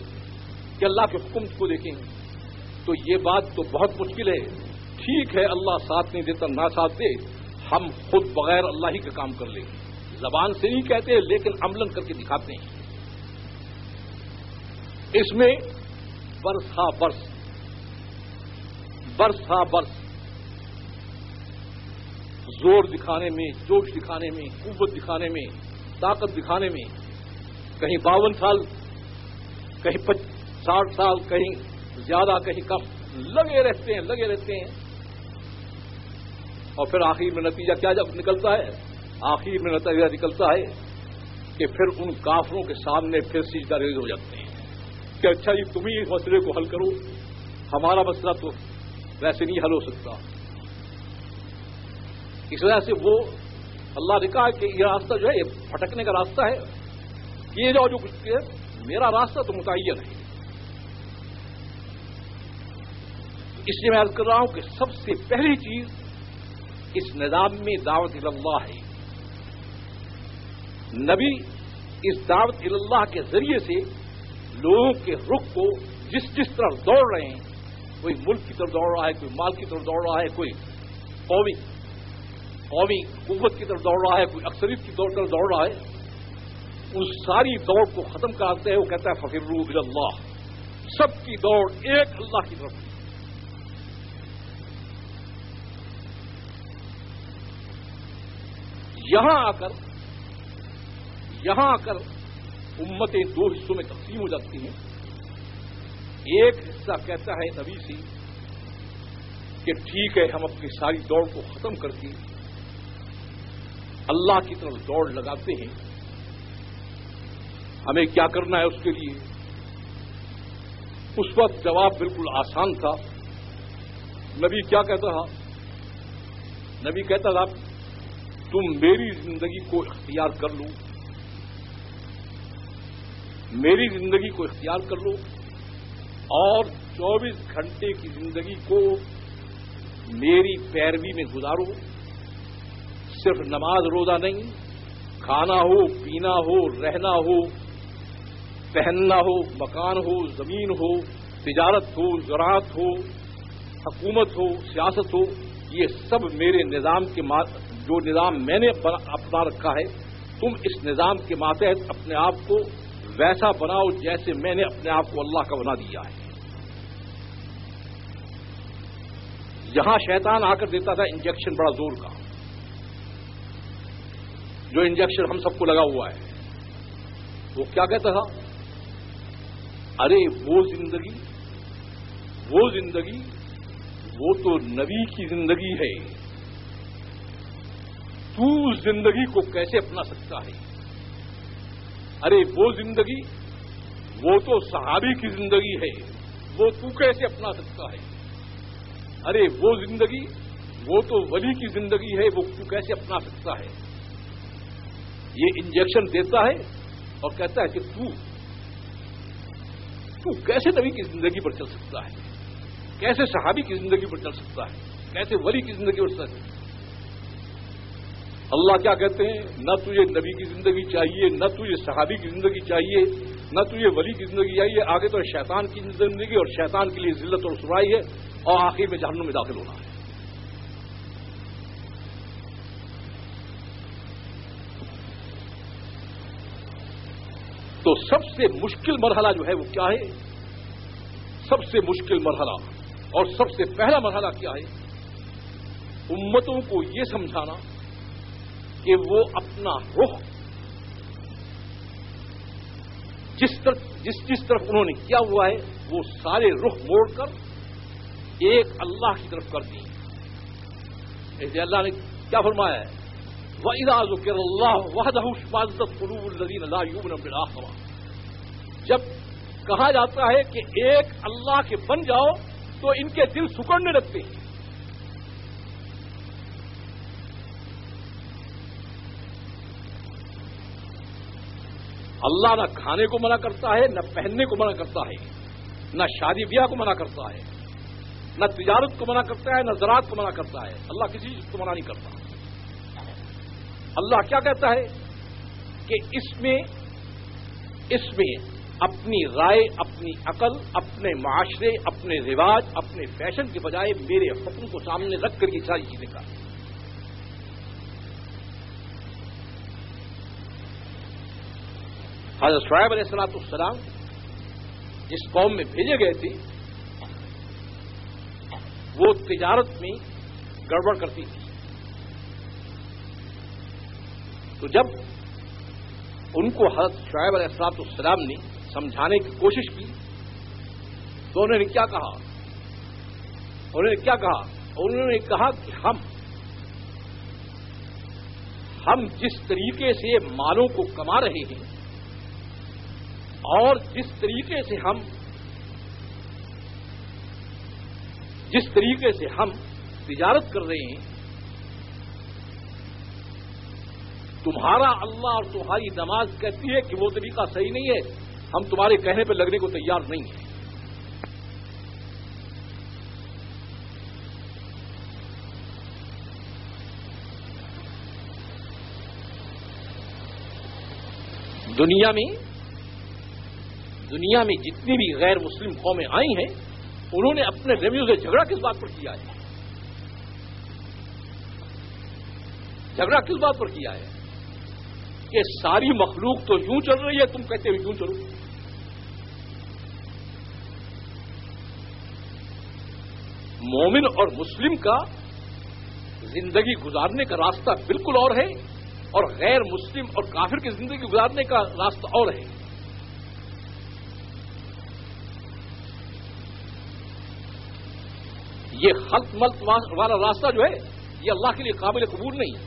کہ اللہ کے حکم کو دیکھیں. تو یہ بات تو بہت مشکل ہے. ٹھیک ہے اللہ ساتھ نہیں دیتا, نہ ساتھ دے, ہم خود بغیر اللہ ہی کا کام کر لیں گے. زبان سے نہیں کہتے لیکن عملاً کر کے دکھاتے ہیں. اس میں برس ہا برس زور دکھانے میں, جوش دکھانے میں, قوت دکھانے میں, طاقت دکھانے میں, کہیں 52 سال, کہیں 60 سال, کہیں زیادہ کہیں کم, لگے رہتے ہیں. اور پھر آخر میں نتیجہ کیا جب نکلتا ہے؟ آخر میں نتیجہ نکلتا ہے کہ پھر ان کافروں کے سامنے پھر سجدہ ریز ہو جاتے ہیں کہ اچھا جی تم ہی اس مسئلے کو حل کرو, ہمارا مسئلہ تو ویسے نہیں حل ہو سکتا. اس وجہ سے وہ اللہ نے کہا کہ یہ راستہ جو ہے یہ پھٹکنے کا راستہ ہے. یہ جو کچھ ہے میرا راستہ تو متعین ہے. اس لیے میں عرض کر رہا ہوں کہ سب سے پہلی چیز اس نظام میں دعوت اللہ ہے. نبی اس دعوت اللہ کے ذریعے سے لوگوں کے رخ کو جس طرف دوڑ رہے ہیں, کوئی ملک کی طرف دوڑ رہا ہے, کوئی مال کی طرف دوڑ رہا ہے, کوئی قومی قوت کی طرف دوڑ رہا ہے, کوئی اکثریت کی طرف دوڑ رہا ہے, ان ساری دوڑ کو ختم کرتے ہیں. وہ کہتا ہے ففروا الی اللہ, سب کی دوڑ ایک اللہ کی طرف. یہاں آ کر امتیں 2 حصوں میں تقسیم ہو جاتی ہیں. ایک حصہ کہتا ہے نبی سے کہ ٹھیک ہے ہم اپنی ساری دوڑ کو ختم کر کے اللہ کی طرف دوڑ لگاتے ہیں, ہمیں کیا کرنا ہے اس کے لیے. اس وقت جواب بالکل آسان تھا. نبی کیا کہتا تھا؟ نبی کہتا تھا تم میری زندگی کو اختیار کر لو, میری زندگی کو اختیار کر لو, اور 24 گھنٹے کی زندگی کو میری پیروی میں گزارو. صرف نماز روزہ نہیں, کھانا ہو, پینا ہو, رہنا ہو, پہننا ہو, مکان ہو, زمین ہو, تجارت ہو, زراعت ہو, حکومت ہو, سیاست ہو, یہ سب میرے نظام کے جو نظام میں نے اپنا رکھا ہے تم اس نظام کے ماتحت اپنے آپ کو ویسا بناؤ جیسے میں نے اپنے آپ کو اللہ کا بنا دیا ہے. یہاں شیطان آ کر دیتا تھا انجیکشن بڑا زور کا، جو انجیکشن ہم سب کو لگا ہوا ہے. وہ کیا کہتا تھا؟ ارے وہ زندگی وہ تو نبی کی زندگی ہے، تو اس زندگی کو کیسے اپنا سکتا ہے؟ ارے وہ زندگی وہ تو صحابی کی زندگی ہے، وہ تو کیسے اپنا سکتا ہے؟ ارے وہ زندگی وہ تو ولی کی زندگی ہے، وہ تو کیسے اپنا سکتا ہے؟ یہ انجیکشن دیتا ہے اور کہتا ہے کہ تو کیسے نبی کی زندگی پر چل سکتا ہے، کیسے صحابی کی زندگی پر چل سکتا ہے، کیسے ولی کی زندگی پر چل سکتا ہے؟ اللہ کیا کہتے ہیں؟ نہ تجھے نبی کی زندگی چاہیے، نہ تجھے صحابی کی زندگی چاہیے، نہ تجھے ولی کی زندگی چاہیے. آگے تو شیطان کی زندگی، اور شیطان کے لیے ذلت اور رسوائی ہے، اور آخر میں جہنم میں داخل ہونا ہے. تو سب سے مشکل مرحلہ جو ہے وہ کیا ہے؟ سب سے مشکل مرحلہ اور سب سے پہلا مرحلہ کیا ہے؟ امتوں کو یہ سمجھانا کہ وہ اپنا رخ جس طرف انہوں نے کیا ہوا ہے وہ سارے رخ موڑ کر ایک اللہ کی طرف کر دیں. ایسے اللہ نے کیا فرمایا ہے؟ وَإِذَا ذُكِرَ اللَّهُ وَحْدَهُ اشْمَأَزَّتْ قُلُوبُ الَّذِينَ لَا يُؤْمِنُونَ بِالْآخِرَةِ. جب کہا جاتا ہے کہ ایک اللہ کے بن جاؤ تو ان کے دل سکڑنے لگتے ہیں. اللہ نہ کھانے کو منع کرتا ہے، نہ پہننے کو منع کرتا ہے، نہ شادی بیاہ کو منع کرتا ہے، نہ تجارت کو منع کرتا ہے، نہ زراعت کو منع کرتا ہے. اللہ کسی چیز کو منع نہیں کرتا. اللہ کیا کہتا ہے کہ اس میں اپنی رائے، اپنی عقل، اپنے معاشرے، اپنے رواج، اپنے فیشن کے بجائے میرے حکم کو سامنے رکھ کر یہ ساری چیزیں کریں. حضرت شعیب علیہ السلام جس قوم میں بھیجے گئے تھے وہ تجارت میں گڑبڑ کرتی تھی. تو جب ان کو حضرت شعیب علیہ السلام نے سمجھانے کی کوشش کی تو انہوں نے کیا کہا؟ انہوں نے کہا کہ ہم جس طریقے سے مالوں کو کما رہے ہیں اور جس طریقے سے ہم تجارت کر رہے ہیں، تمہارا اللہ اور تمہاری نماز کہتی ہے کہ وہ طریقہ صحیح نہیں ہے، ہم تمہارے کہنے پہ لگنے کو تیار نہیں ہیں. دنیا میں جتنی بھی غیر مسلم قومیں آئی ہیں انہوں نے اپنے ریویو سے جھگڑا کس بات پر کیا ہے؟ کہ ساری مخلوق تو یوں چل رہی ہے، تم کہتے ہو یوں چلو. مومن اور مسلم کا زندگی گزارنے کا راستہ بالکل اور ہے، اور غیر مسلم اور کافر کی زندگی گزارنے کا راستہ اور ہے. یہ خلط ملط والا راستہ جو ہے یہ اللہ کے لیے قابل قبول نہیں ہے.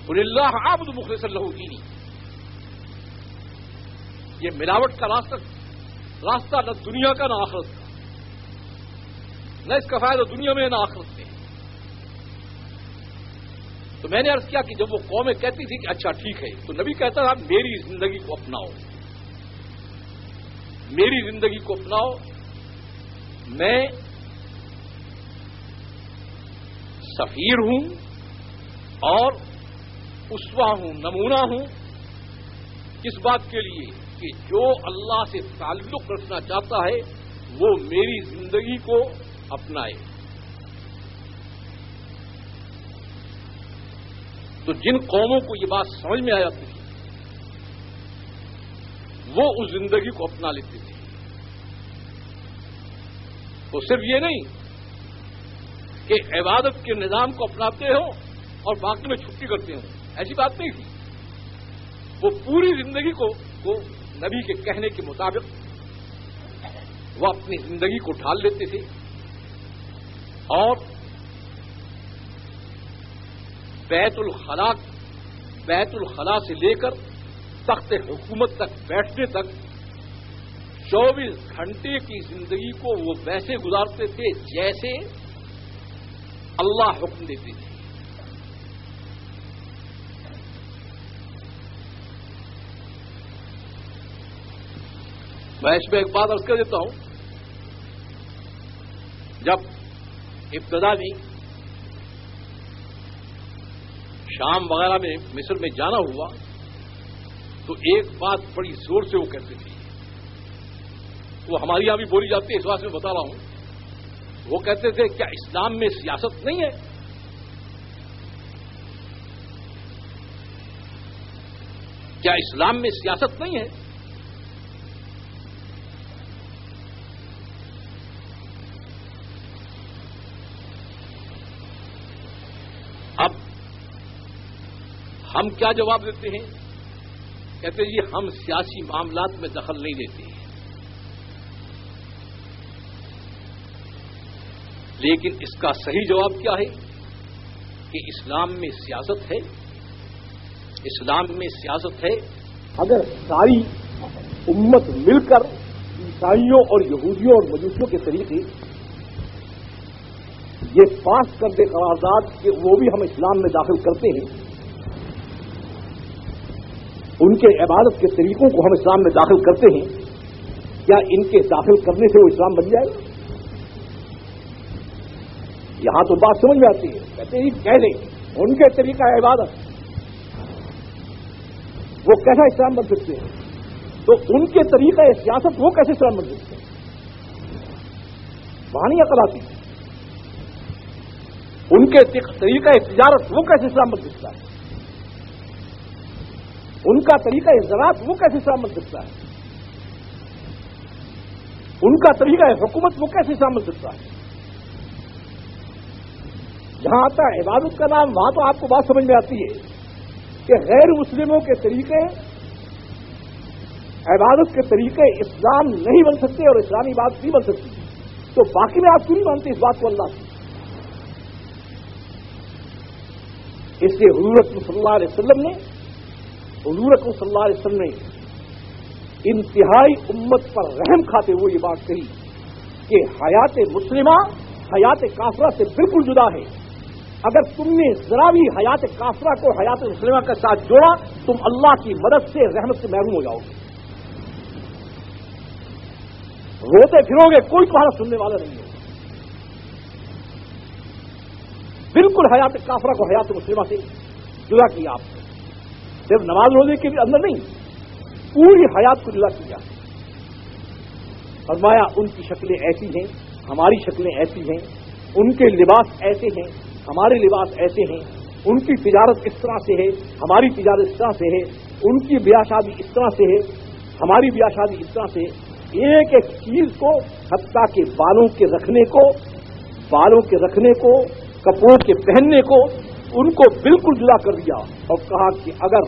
قل اللہ عابد مخلصا لہ دینی، یہ ملاوٹ کا راستہ نہ دنیا کا نہ آخرت کا، نہ اس کا فائدہ دنیا میں نہ آخرت میں. تو میں نے عرض کیا کہ جب وہ قومیں کہتی تھی کہ اچھا ٹھیک ہے، تو نبی کہتا تھا میری زندگی کو اپناؤ، میری زندگی کو اپناؤ. میں سفیر ہوں اور اسوہ ہوں، نمونہ ہوں. کس بات کے لیے؟ کہ جو اللہ سے تعلق رکھنا چاہتا ہے وہ میری زندگی کو اپنائے. تو جن قوموں کو یہ بات سمجھ میں آ جاتی تھی وہ اس زندگی کو اپنا لیتے تھے. تو صرف یہ نہیں کہ عبادت کے نظام کو اپناتے ہو اور باقی میں چھٹی کرتے ہوں، ایسی بات نہیں تھی. وہ پوری زندگی کو نبی کے کہنے کے مطابق وہ اپنی زندگی کو ڈھال لیتے تھے اور بیت الخلا سے لے کر تخت حکومت تک بیٹھنے تک 24 گھنٹے کی زندگی کو وہ ویسے گزارتے تھے جیسے اللہ حکم دیتے تھے. میں اس میں ایک بات عرض کر دیتا ہوں. جب ابتدا میں شام وغیرہ میں مصر میں جانا ہوا تو ایک بات بڑی زور سے وہ کہتے تھے، وہ ہماری یہاں بھی بولی جاتی ہے، اس بات سے میں بتا رہا ہوں. وہ کہتے تھے کیا اسلام میں سیاست نہیں ہے؟ کیا اسلام میں سیاست نہیں ہے؟ اب ہم کیا جواب دیتے ہیں؟ کہتے ہیں جی ہم سیاسی معاملات میں دخل نہیں دیتے ہیں، لیکن اس کا صحیح جواب کیا ہے کہ اسلام میں سیاست ہے. اسلام میں سیاست ہے.
اگر ساری امت مل کر عیسائیوں اور یہودیوں اور مجوسیوں کے طریقے یہ پاس کر دے قرارداد کہ وہ بھی ہم اسلام میں داخل کرتے ہیں، ان کے عبادت کے طریقوں کو ہم اسلام میں داخل کرتے ہیں، کیا ان کے داخل کرنے سے وہ اسلام بن جائے گا؟ یہاں تو بات سمجھ میں آتی ہے. کہتے ہیں کہہ لیں ان کے طریقہ عبادت وہ کیسا اسلام بن سکتے ہیں، تو ان کے طریقہ سیاست وہ کیسے اسلام بن سکتے ہیں؟ وہاں نہیں عقل آتی. ان کے طریقہ تجارت وہ کیسے اسلام بن سکتا ہے؟ ان کا طریقہ زراعت وہ کیسے اسلام بن سکتا ہے؟ ان کا طریقہ حکومت وہ کیسے اسلام بن سکتا ہے؟ جہاں آتا ہے عبادت کا نام وہاں تو آپ کو بات سمجھ میں آتی ہے کہ غیر مسلموں کے طریقے عبادت کے طریقے اسلام نہیں بن سکتے اور اسلامی عبادت نہیں بن سکتی. تو باقی میں آپ کیوں نہیں مانتے اس بات کو اللہ سے؟ اس لیے حضور اکرم صلی اللہ علیہ وسلم نے انتہائی امت پر رحم کھاتے ہوئے یہ بات کہی کہ حیات مسلمہ حیات کافرہ سے بالکل جدا ہے. اگر تم نے ذرا بھی حیات کافرہ کو حیات مسلمہ کے ساتھ جوڑا تم اللہ کی مدد سے رحمت سے محروم ہو جاؤ گے، روتے پھرو گے، کوئی تمہارا سننے والا نہیں ہے. بالکل حیات کافرہ کو حیات مسلمہ سے جدا کیا آپ نے، صرف نماز روزے کے اندر نہیں، پوری حیات کو جدا کیا. فرمایا ان کی شکلیں ایسی ہیں، ہماری شکلیں ایسی ہیں، ان کے لباس ایسے ہیں، ہمارے لباس ایسے ہیں، ان کی تجارت اس طرح سے ہے، ہماری تجارت اس طرح سے ہے، ان کی بیاہ شادی اس طرح سے ہے، ہماری بیاہ شادی اس طرح سے. ایک ایک چیز کو حتیٰ کہ بالوں کے رکھنے کو کپڑوں کے پہننے کو ان کو بالکل جدا کر دیا اور کہا کہ اگر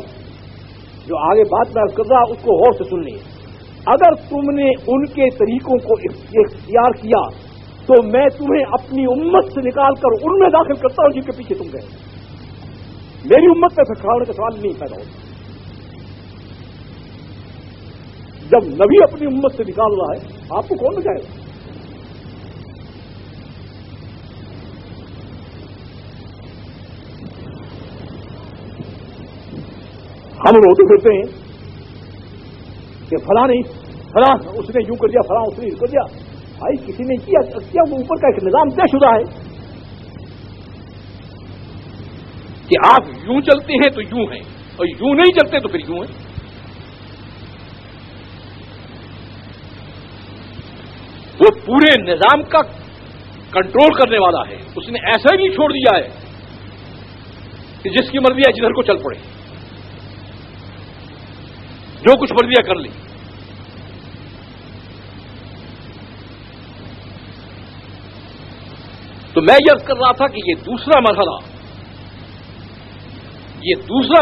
جو آگے بات میں عرض کر رہا اس کو غور سے سن لیں، اگر تم نے ان کے طریقوں کو اختیار کیا تو میں تمہیں اپنی امت سے نکال کر ان میں داخل کرتا ہوں جن کے پیچھے تم گئے. میری امت میں کھڑا ہونے کا سوال نہیں پیدا ہوتا. جب نبی اپنی امت سے نکال رہا ہے آپ کو کون بچائے گا؟ ہم روتے پھرتے ہیں کہ فلاں اس نے یوں کر دیا، فلاں اس نے یوں کر دیا. بھائی کسی نے کیا وہ اوپر کا ایک نظام طے شدہ ہے
کہ آپ یوں چلتے ہیں تو یوں ہیں اور یوں نہیں چلتے تو پھر یوں ہیں. وہ پورے نظام کا کنٹرول کرنے والا ہے، اس نے ایسا ہی نہیں چھوڑ دیا ہے کہ جس کی مرضی ہے جدھر کو چل پڑے، جو کچھ مرضی ہے کر لی. تو میں یہ عرض کر رہا تھا کہ یہ دوسرا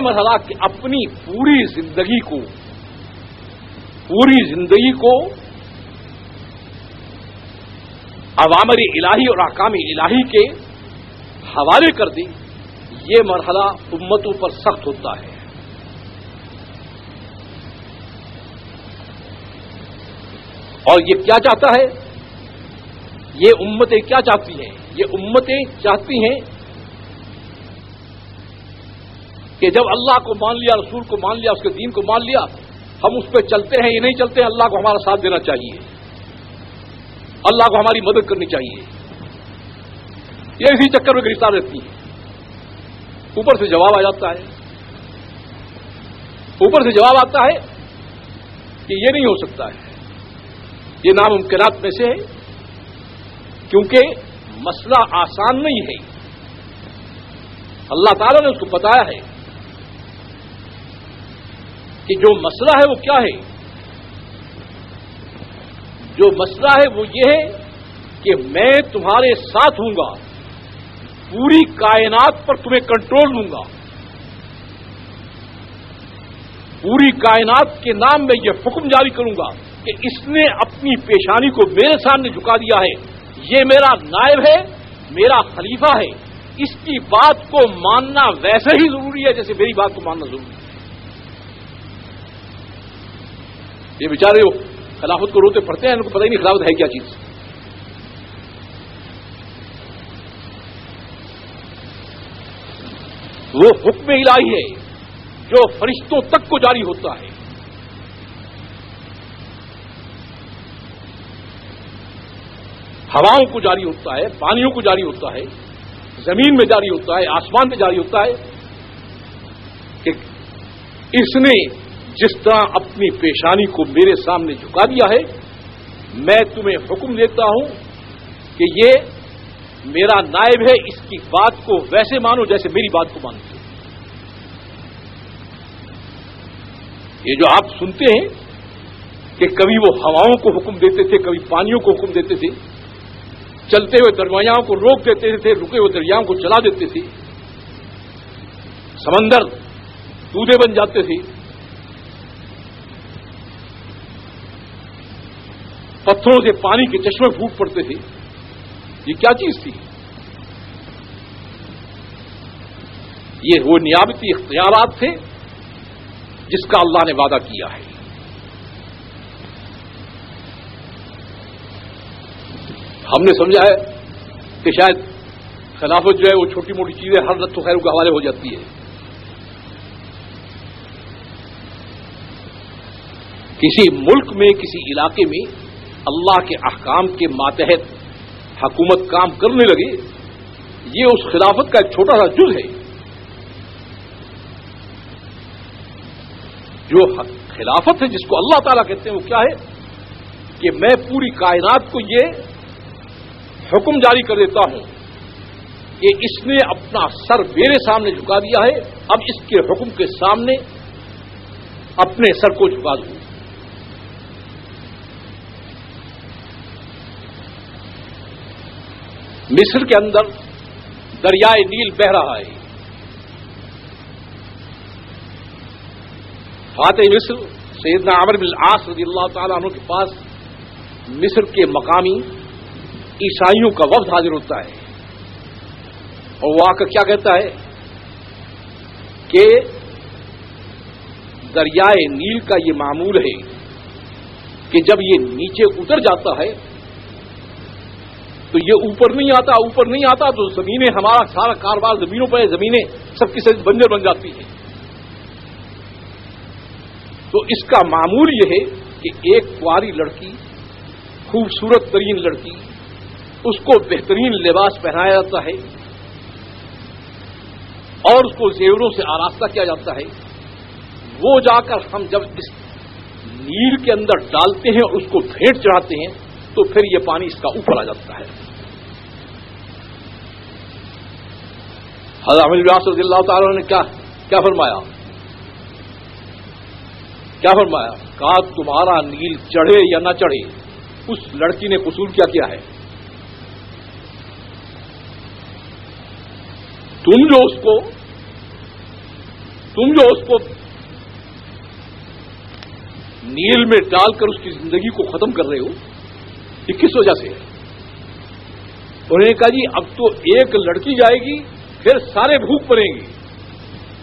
مرحلہ کہ اپنی پوری زندگی کو اوامر الہی اور احکام الہی کے حوالے کر دی، یہ مرحلہ امتوں پر سخت ہوتا ہے. اور یہ کیا چاہتا ہے؟ یہ امتیں کیا چاہتی ہیں؟ یہ امتیں چاہتی ہیں کہ جب اللہ کو مان لیا، رسول کو مان لیا، اس کے دین کو مان لیا، ہم اس پہ چلتے ہیں یا نہیں چلتے ہیں، اللہ کو ہمارا ساتھ دینا چاہیے، اللہ کو ہماری مدد کرنی چاہیے. یہ اسی چکر میں گرفتار رہتی ہیں. اوپر سے جواب آتا ہے کہ یہ نہیں ہو سکتا ہے، یہ ناممکنات میں سے ہے، کیونکہ مسئلہ آسان نہیں ہے. اللہ تعالیٰ نے اس کو بتایا ہے کہ جو مسئلہ ہے وہ کیا ہے. جو مسئلہ ہے وہ یہ ہے کہ میں تمہارے ساتھ ہوں گا، پوری کائنات پر تمہیں کنٹرول دوں گا. پوری کائنات کے نام میں یہ حکم جاری کروں گا کہ اس نے اپنی پیشانی کو میرے سامنے جھکا دیا ہے، یہ میرا نائب ہے، میرا خلیفہ ہے، اس کی بات کو ماننا ویسے ہی ضروری ہے جیسے میری بات کو ماننا ضروری ہے. یہ بیچارے خلافت کو روتے پڑتے ہیں، ان کو پتہ ہی نہیں خلافت ہے کیا چیز. وہ حکم الہی ہے جو فرشتوں تک کو جاری ہوتا ہے. ہواؤں کو جاری ہوتا ہے، پانیوں کو جاری ہوتا ہے، زمین میں جاری ہوتا ہے، آسمان میں جاری ہوتا ہے کہ اس نے جس طرح اپنی پیشانی کو میرے سامنے جھکا دیا ہے، میں تمہیں حکم دیتا ہوں کہ یہ میرا نائب ہے، اس کی بات کو ویسے مانو جیسے میری بات کو مانتے. یہ جو آپ سنتے ہیں کہ کبھی وہ ہواؤں کو حکم دیتے تھے، کبھی پانیوں کو حکم دیتے تھے، چلتے ہوئے دریاؤں کو روک دیتے تھے، رکے ہوئے دریاؤں کو چلا دیتے تھے، سمندر دودھے بن جاتے تھے، پتھروں سے پانی کے چشمے پھوٹ پڑتے تھے. یہ کیا چیز تھی؟ یہ وہ نیابتی اختیارات تھے جس کا اللہ نے وعدہ کیا ہے. ہم نے سمجھا ہے کہ شاید خلافت جو ہے وہ چھوٹی موٹی چیزیں ہر لطف و خیر کے حوالے ہو جاتی ہے. کسی ملک میں، کسی علاقے میں اللہ کے احکام کے ماتحت حکومت کام کرنے لگے، یہ اس خلافت کا ایک چھوٹا سا جز ہے. جو خلافت ہے جس کو اللہ تعالیٰ کہتے ہیں وہ کیا ہے کہ میں پوری کائنات کو یہ حکم جاری کر دیتا ہوں کہ اس نے اپنا سر میرے سامنے جھکا دیا ہے، اب اس کے حکم کے سامنے اپنے سر کو جھکا دوں. مصر کے اندر دریائے نیل بہہ رہا ہے. فاتح مصر سیدنا عمرو بن العاص رضی اللہ تعالیٰ عنہ کے پاس مصر کے مقامی عیسائیوں کا وفد حاضر ہوتا ہے، اور وہ آ کر کیا کہتا ہے کہ دریائے نیل کا یہ معمول ہے کہ جب یہ نیچے اتر جاتا ہے تو یہ اوپر نہیں آتا تو زمینیں، ہمارا سارا کاروبار زمینوں پر ہے، زمینیں سب کی سب بنجر بن جاتی ہیں. تو اس کا معمول یہ ہے کہ ایک کنواری لڑکی، خوبصورت ترین لڑکی، اس کو بہترین لباس پہنایا جاتا ہے اور اس کو زیوروں سے آراستہ کیا جاتا ہے. وہ جا کر ہم جب اس نیل کے اندر ڈالتے ہیں اور اس کو بھیٹ چڑھاتے ہیں تو پھر یہ پانی اس کا اوپر آ جاتا ہے. حضرت عمرو بن العاص رضی اللہ تعالیٰ نے کیا فرمایا؟ کہا تمہارا نیل چڑھے یا نہ چڑھے، اس لڑکی نے قصور کیا ہے؟ تم جو اس کو نیل میں ڈال کر اس کی زندگی کو ختم کر رہے ہو، یہ کس وجہ سے ہے؟ انہوں نے کہا جی اب تو ایک لڑکی جائے گی پھر سارے بھوک پڑیں گے،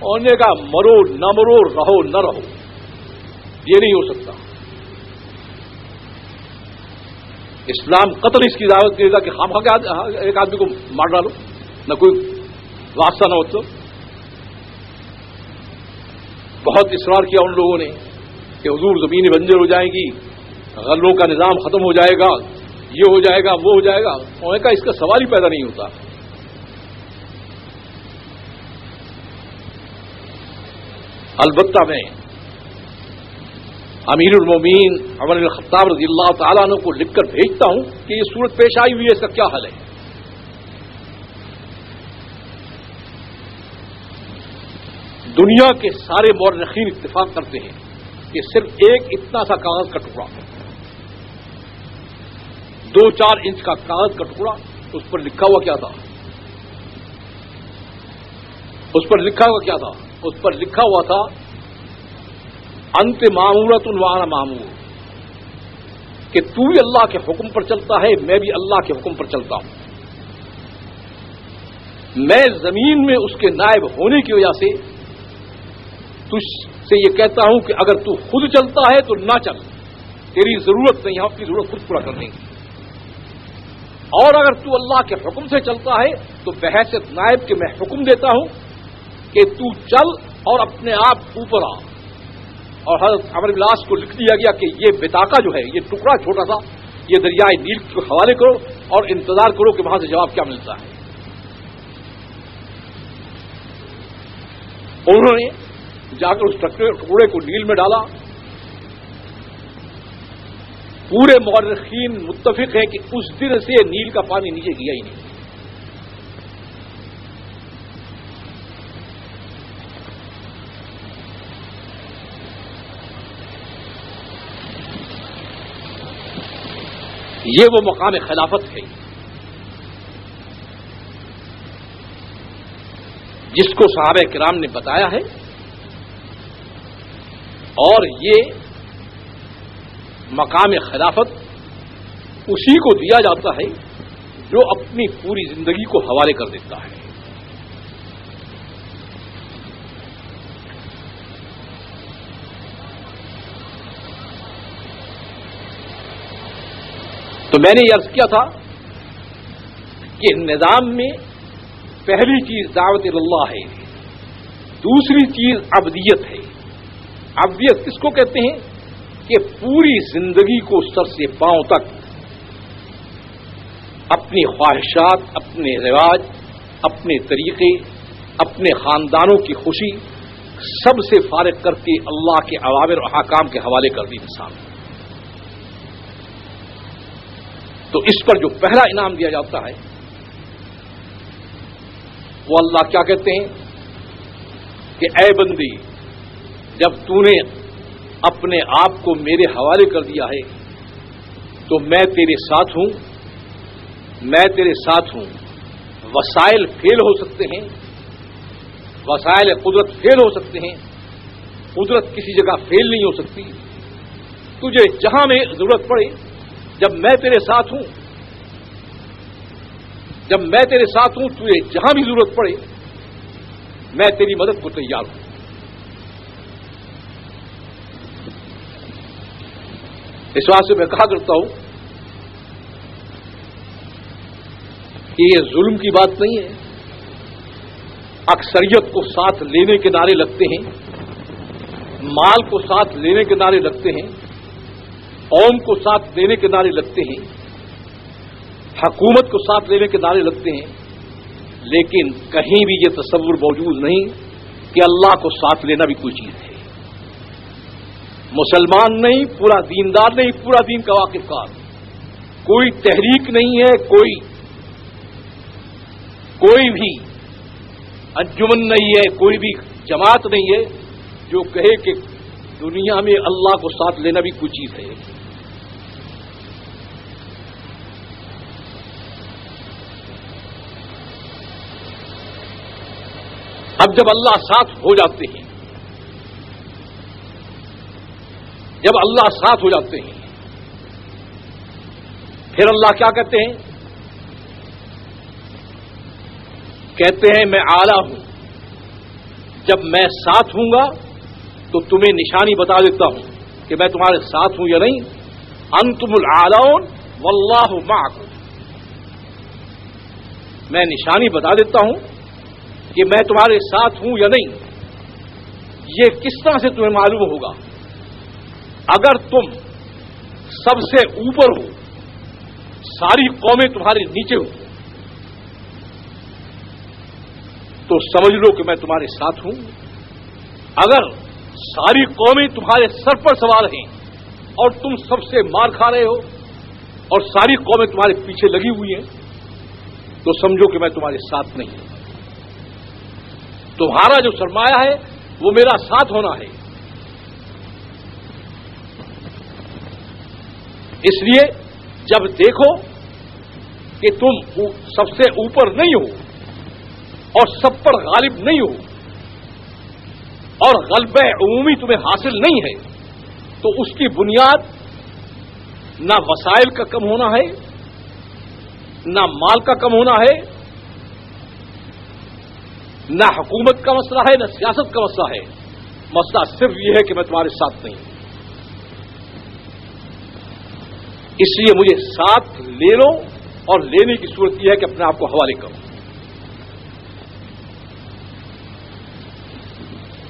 اور نے کہا مرو نہ مرو، رہو نہ رہو، یہ نہیں ہو سکتا۔ اسلام قتل اس کی دعوت دے گا کہ خامخواہ ایک آدمی کو مار ڈالو، نہ کوئی واسطہ نہ ہو۔ تو بہت اصرار کیا ان لوگوں نے کہ حضور زمینیں بنجر ہو جائیں گی، غلوں کا نظام ختم ہو جائے گا، یہ ہو جائے گا وہ ہو جائے گا۔ انہوں نے کہا اس کا سوال ہی پیدا نہیں ہوتا۔ البتہ میں امیر المومنین عمر بن الخطاب رضی اللہ تعالیٰ عنہ کو لکھ کر بھیجتا ہوں کہ یہ صورت پیش آئی ہوئی ہے، اس کا کیا حل ہے؟ دنیا کے سارے مورخین اتفاق کرتے ہیں کہ صرف ایک اتنا سا کاغذ کا ٹکڑا، 2-4 انچ کا کاغذ کا ٹکڑا، اس پر لکھا ہوا کیا تھا؟ اس پر لکھا ہوا تھا انت معمورۃ وانا معمور، کہ تو بھی اللہ کے حکم پر چلتا ہے، میں بھی اللہ کے حکم پر چلتا ہوں۔ میں زمین میں اس کے نائب ہونے کی وجہ سے تجھ سے یہ کہتا ہوں کہ اگر تو خود چلتا ہے تو نہ چل، تیری ضرورت نہیں، ہم اپنی ضرورت خود پورا کر لیں گے، اور اگر تو اللہ کے حکم سے چلتا ہے تو بحیثیت نائب کے میں حکم دیتا ہوں کہ تو چل اور اپنے آپ اوپر آ۔ اور حضرت عمرو بن العاص کو لکھ دیا گیا کہ یہ بطاقہ جو ہے، یہ ٹکڑا چھوٹا سا، یہ دریائے نیل کے حوالے کرو اور انتظار کرو کہ وہاں سے جواب کیا ملتا ہے۔ انہوں نے جا کر اس ٹکڑے کو نیل میں ڈالا۔ پورے مورخین متفق ہیں کہ اس دن سے نیل کا پانی نیچے گیا ہی نہیں۔ یہ وہ مقام خلافت ہے جس کو صحابہ کرام نے بتایا ہے، اور یہ مقام خلافت اسی کو دیا جاتا ہے جو اپنی پوری زندگی کو حوالے کر دیتا ہے۔ تو میں نے یہ عرض کیا تھا کہ نظام میں پہلی چیز دعوت اللہ ہے، دوسری چیز عبدیت ہے۔ عبدیت کس کو کہتے ہیں؟ کہ پوری زندگی کو سر سے پاؤں تک اپنی خواہشات، اپنے رواج، اپنے طریقے، اپنے خاندانوں کی خوشی سب سے فارغ کر کے اللہ کے اوامر و احکام کے حوالے کر دی انسان۔ تو اس پر جو پہلا انعام دیا جاتا ہے وہ اللہ کیا کہتے ہیں کہ اے بندی، جب تو نے اپنے آپ کو میرے حوالے کر دیا ہے تو میں تیرے ساتھ ہوں، میں تیرے ساتھ ہوں۔ وسائل فیل ہو سکتے ہیں، وسائل قدرت فیل ہو سکتے ہیں، قدرت کسی جگہ فیل نہیں ہو سکتی۔ تجھے جہاں میں ضرورت پڑے، جب میں تیرے ساتھ ہوں، تجھے جہاں بھی ضرورت پڑے میں تیری مدد کو تیار ہوں۔ اس واسطے سے میں کہا کرتا ہوں کہ یہ ظلم کی بات نہیں ہے۔ اکثریت کو ساتھ لینے کے نعرے لگتے ہیں، مال کو ساتھ لینے کے نعرے لگتے ہیں، قوم کو ساتھ لینے کے نعرے لگتے ہیں، حکومت کو ساتھ لینے کے نعرے لگتے ہیں، لیکن کہیں بھی یہ تصور موجود نہیں کہ اللہ کو ساتھ لینا بھی کوئی چیز ہے۔ مسلمان نہیں، پورا دیندار نہیں، پورا دین کا واقف کار، کوئی تحریک نہیں ہے، کوئی بھی انجمن نہیں ہے، کوئی بھی جماعت نہیں ہے جو کہے کہ دنیا میں اللہ کو ساتھ لینا بھی کوئی چیز ہے۔ اب جب اللہ ساتھ ہو جاتے ہیں، جب اللہ ساتھ ہو جاتے ہیں، پھر اللہ کیا کہتے ہیں؟ کہتے ہیں میں اعلیٰ ہوں، جب میں ساتھ ہوں گا تو تمہیں نشانی بتا دیتا ہوں کہ میں تمہارے ساتھ ہوں یا نہیں۔ انتم الاعلون واللہ معکم، میں نشانی بتا دیتا ہوں کہ میں تمہارے ساتھ ہوں یا نہیں۔ یہ کس طرح سے تمہیں معلوم ہوگا؟ اگر تم سب سے اوپر ہو، ساری قومیں تمہارے نیچے ہو، تو سمجھ لو کہ میں تمہارے ساتھ ہوں۔ اگر ساری قومیں تمہارے سر پر سوار ہیں اور تم سب سے مار کھا رہے ہو اور ساری قومیں تمہارے پیچھے لگی ہوئی ہیں، تو سمجھو کہ میں تمہارے ساتھ نہیں ہوں۔ تمہارا جو سرمایہ ہے وہ میرا ساتھ ہونا ہے۔ اس لیے جب دیکھو کہ تم سب سے اوپر نہیں ہو اور سب پر غالب نہیں ہو اور غلبہ عمومی تمہیں حاصل نہیں ہے، تو اس کی بنیاد نہ وسائل کا کم ہونا ہے، نہ مال کا کم ہونا ہے، نہ حکومت کا مسئلہ ہے، نہ سیاست کا مسئلہ ہے۔ مسئلہ صرف یہ ہے کہ میں تمہارے ساتھ نہیں ہوں۔ اس لیے مجھے ساتھ لے لو، اور لینے کی صورت یہ ہے کہ اپنے آپ کو حوالے کرو۔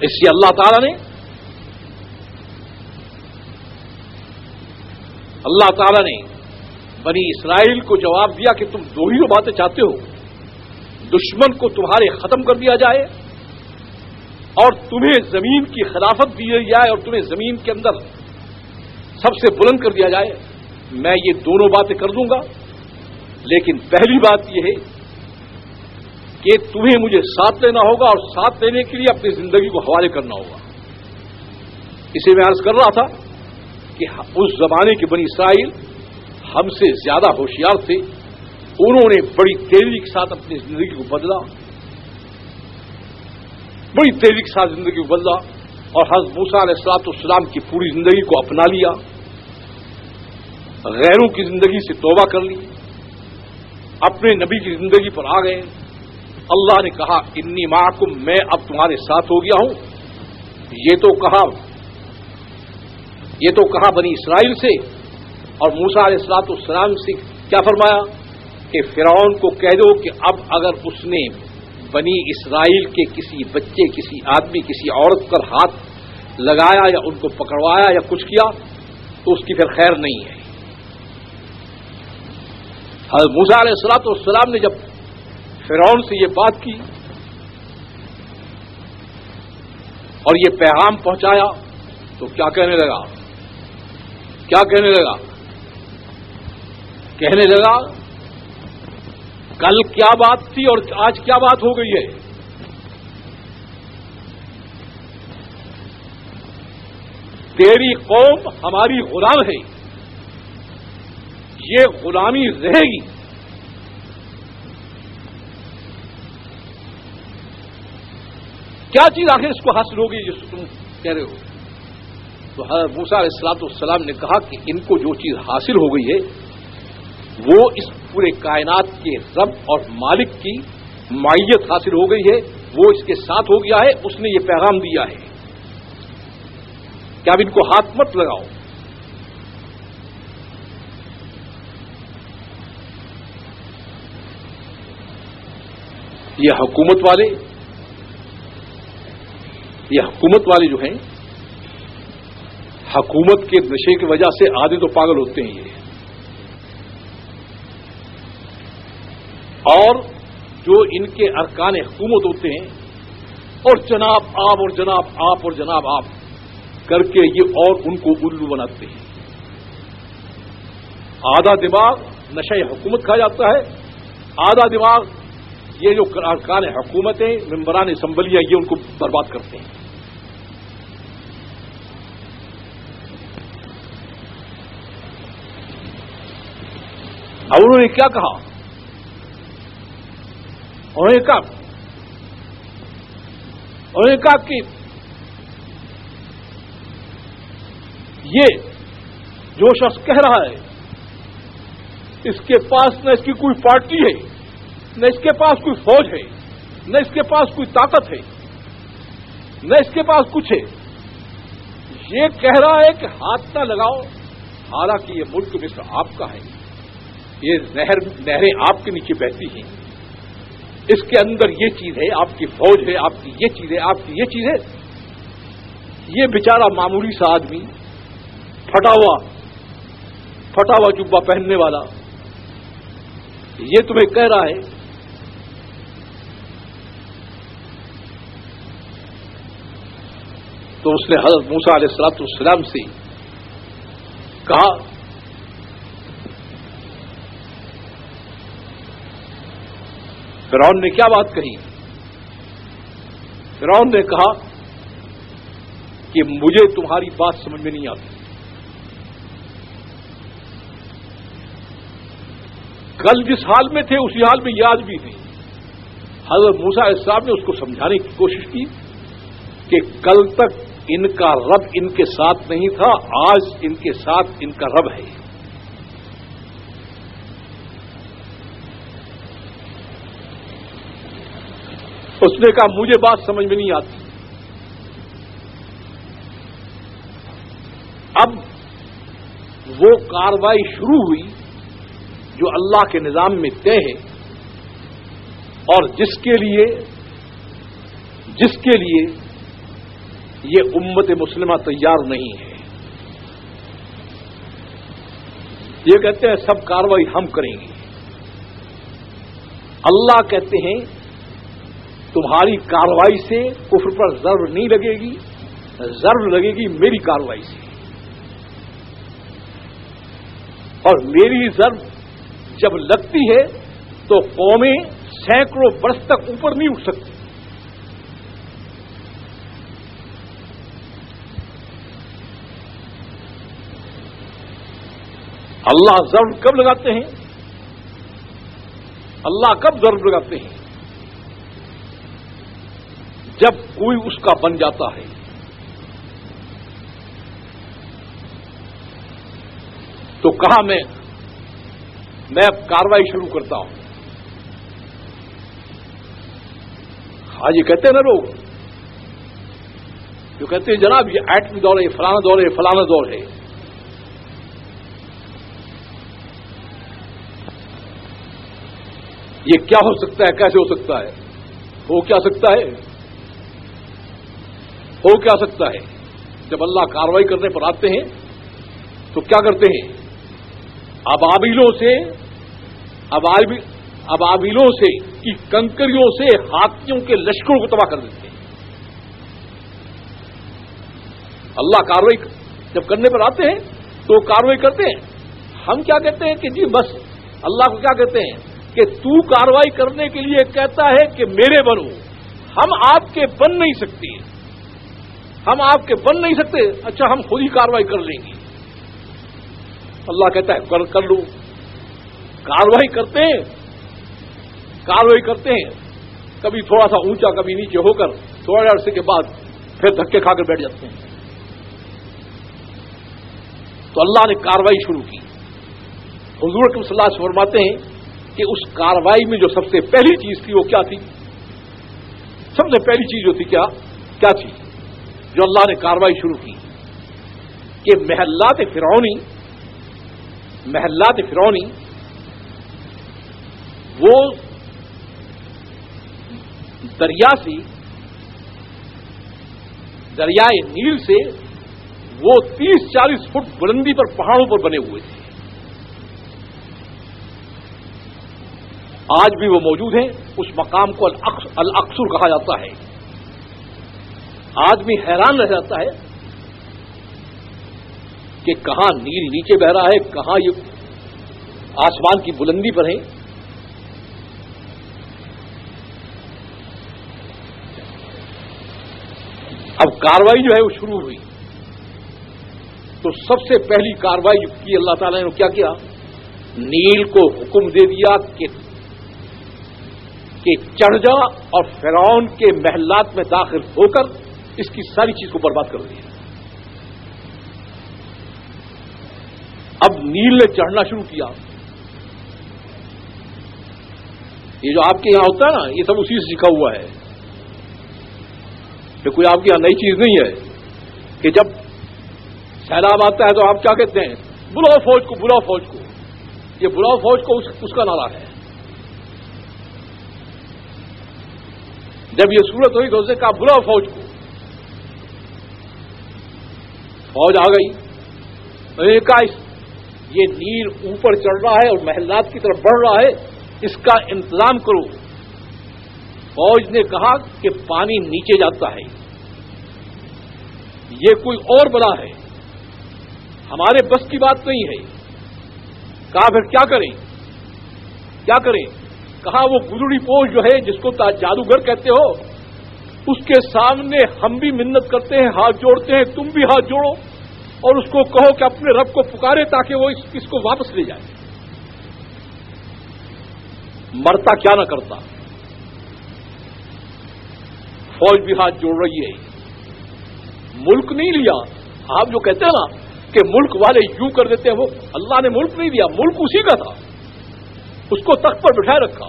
اس لیے اللہ تعالیٰ نے بنی اسرائیل کو جواب دیا کہ تم دو ہی باتیں چاہتے ہو، دشمن کو تمہارے ختم کر دیا جائے اور تمہیں زمین کی خلافت دی جائے اور تمہیں زمین کے اندر سب سے بلند کر دیا جائے۔ میں یہ دونوں باتیں کر دوں گا، لیکن پہلی بات یہ ہے کہ تمہیں مجھے ساتھ لینا ہوگا، اور ساتھ لینے کے لیے اپنی زندگی کو حوالے کرنا ہوگا۔ اسے میں عرض کر رہا تھا کہ اس زمانے کے بنی اسرائیل ہم سے زیادہ ہوشیار تھے، انہوں نے بڑی تیزی کے ساتھ اپنی زندگی کو بدلا، بڑی تیزی کے ساتھ زندگی کو بدلا، اور حضرت موسیٰ علیہ السلام کی پوری زندگی کو اپنا لیا، غیروں کی زندگی سے توبہ کر لی، اپنے نبی کی زندگی پر آ گئے۔ اللہ نے کہا انی معکم، میں اب تمہارے ساتھ ہو گیا ہوں۔ یہ تو کہا بنی اسرائیل سے، اور موسیٰ علیہ السلام سے کیا فرمایا کہ فرعون کو کہہ دو کہ اب اگر اس نے بنی اسرائیل کے کسی بچے، کسی آدمی، کسی عورت پر ہاتھ لگایا یا ان کو پکڑوایا یا کچھ کیا تو اس کی پھر خیر نہیں ہے۔ حضرت موسیٰ علیہ السلام نے جب فرعون سے یہ بات کی اور یہ پیغام پہنچایا تو کیا کہنے لگا؟ کہنے لگا کل کیا بات تھی اور آج کیا بات ہو گئی ہے؟ تیری قوم ہماری غلام ہے، یہ غلامی رہے گی۔ کیا چیز آخر اس کو حاصل ہوگی جس کو تم کہہ رہے ہو؟ تو حضرت موسیٰ علیہ السلام نے کہا کہ ان کو جو چیز حاصل ہو گئی ہے وہ اس پورے کائنات کے رب اور مالک کی معیت حاصل ہو گئی ہے، وہ اس کے ساتھ ہو گیا ہے، اس نے یہ پیغام دیا ہے کہ اب ان کو ہاتھ مت لگاؤ۔ یہ حکومت والے جو ہیں، حکومت کے نشے کی وجہ سے آدھے تو پاگل ہوتے ہیں یہ، اور جو ان کے ارکان حکومت ہوتے ہیں اور جناب آپ اور جناب آپ اور جناب آپ کر کے یہ اور ان کو الو بناتے ہیں۔ آدھا دماغ نشہ حکومت کھا جاتا ہے، آدھا دماغ یہ جو ارکان حکومتیں ممبران اسمبلیاں یہ ان کو برباد کرتے ہیں. اب انہوں نے کیا کہا؟ انہوں نے کہا کہ یہ جو شخص کہہ رہا ہے اس کے پاس نہ اس کی کوئی پارٹی ہے، نہ اس کے پاس کوئی فوج ہے، نہ اس کے پاس کوئی طاقت ہے، نہ اس کے پاس کچھ ہے. یہ کہہ رہا ہے کہ ہاتھ نہ لگاؤ، حالانکہ یہ ملک مصر آپ کا ہے، یہ نہریں آپ کے نیچے بہتی ہیں، اس کے اندر یہ چیز ہے، آپ کی فوج ہے، آپ کی یہ چیز ہے، آپ کی یہ چیز ہے. یہ بیچارہ معمولی سا آدمی پھٹا ہوا جبہ پہننے والا یہ تمہیں کہہ رہا ہے. تو اس نے حضرت موسیٰ علیہ السلام سے کہا فرعون نے کیا بات کہی؟ فرعون نے کہا کہ مجھے تمہاری بات سمجھ میں نہیں آتی. کل جس حال میں تھے اسی حال میں یہ آج بھی تھے. حضرت موسیٰ علیہ السلام نے اس کو سمجھانے کی کوشش کی کہ کل تک ان کا رب ان کے ساتھ نہیں تھا، آج ان کے ساتھ ان کا رب ہے. اس نے کہا مجھے بات سمجھ میں نہیں آتی. اب وہ کارروائی شروع ہوئی جو اللہ کے نظام میں طے ہے اور جس کے لیے یہ امت مسلمہ تیار نہیں ہے. یہ کہتے ہیں سب کارروائی ہم کریں گے. اللہ کہتے ہیں تمہاری کارروائی سے کفر پر ضرب نہیں لگے گی، ضرب لگے گی میری کارروائی سے. اور میری ضرب جب لگتی ہے تو قومیں سینکڑوں برس تک اوپر نہیں اٹھ سکتی. اللہ ضرب کب لگاتے ہیں؟ اللہ کب ضرب لگاتے ہیں؟ جب کوئی اس کا بن جاتا ہے. تو کہا میں اب کارروائی شروع کرتا ہوں. ہاں یہ کہتے ہیں نا لوگ جو کہتے ہیں جناب یہ ایٹمی دور ہے، فلانا دور ہے، فلانا دور ہے. یہ کیا ہو سکتا ہے؟ کیسے ہو سکتا ہے؟ ہو کیا سکتا ہے؟ ہو کیا سکتا ہے؟ جب اللہ کارروائی کرنے پر آتے ہیں تو کیا کرتے ہیں؟ ابابیلوں سے کی کنکریوں سے ہاتھیوں کے لشکروں کو تباہ کر دیتے ہیں. اللہ کارروائی جب کرنے پر آتے ہیں تو کارروائی کرتے ہیں. ہم کیا کہتے ہیں کہ جی بس اللہ کو کیا کہتے ہیں کہ تو کارروائی کرنے کے لیے کہتا ہے کہ میرے بنو. ہم آپ کے بن نہیں سکتے، ہم آپ کے بن نہیں سکتے. اچھا ہم خود ہی کارروائی کر لیں گے. اللہ کہتا ہے کر لو. کارروائی کرتے ہیں کبھی تھوڑا سا اونچا کبھی نیچے ہو کر تھوڑے عرصے کے بعد پھر دھکے کھا کر بیٹھ جاتے ہیں. تو اللہ نے کارروائی شروع کی. حضور اکرم صلی اللہ علیہ وسلم فرماتے ہیں کہ اس کارروائی میں جو سب سے پہلی چیز تھی وہ کیا تھی؟ سب سے پہلی چیز جو تھی کیا تھی جو اللہ نے کارروائی شروع کی کہ محلات فرعونی وہ دریائے نیل سے وہ 30-40 فٹ بلندی پر پہاڑوں پر بنے ہوئے تھے. آج بھی وہ موجود ہیں. اس مقام کو الاقصر کہا جاتا ہے. آدمی حیران رہ جاتا ہے کہ کہاں نیل نیچے بہ رہا ہے، کہاں یہ آسمان کی بلندی پر ہے. اب کاروائی جو ہے وہ شروع ہوئی. تو سب سے پہلی کاروائی کی اللہ تعالیٰ نے کیا کیا؟ نیل کو حکم دے دیا کہ چڑھ جا اور فرعون کے محلات میں داخل ہو کر اس کی ساری چیز کو برباد کر دیا. اب نیل نے چڑھنا شروع کیا. یہ جو آپ کے یہاں ہوتا ہے نا، یہ سب اسی سے سیکھا ہوا ہے. یہ کوئی آپ کے یہاں نئی چیز نہیں ہے کہ جب سیلاب آتا ہے تو آپ کیا کہتے ہیں؟ بلاؤ فوج کو، بلاؤ فوج کو. یہ بلاؤ فوج کو اس کا نعرہ ہے. جب یہ صورت ہوئی تو اس نے کہا بلاؤ فوج کو. فوج آ گئی. میں نے کہا یہ نیل اوپر چڑھ رہا ہے اور محلات کی طرف بڑھ رہا ہے، اس کا انتظام کرو. فوج نے کہا کہ پانی نیچے جاتا ہے، یہ کوئی اور بلا ہے، ہمارے بس کی بات نہیں ہے. کہا پھر کیا کریں؟ کیا کریں؟ کہا وہ گدڑی پوش جو ہے جس کو جادوگر کہتے ہو، اس کے سامنے ہم بھی منت کرتے ہیں، ہاتھ جوڑتے ہیں، تم بھی ہاتھ جوڑو اور اس کو کہو کہ اپنے رب کو پکارے تاکہ وہ اس کو واپس لے جائے. مرتا کیا نہ کرتا. فوج بھی ہاتھ جوڑ رہی ہے. ملک نہیں لیا. آپ جو کہتے ہیں نا کہ ملک والے یوں کر دیتے ہیں، وہ اللہ نے ملک نہیں دیا، ملک اسی کا تھا، اس کو تخت پر بٹھائے رکھا.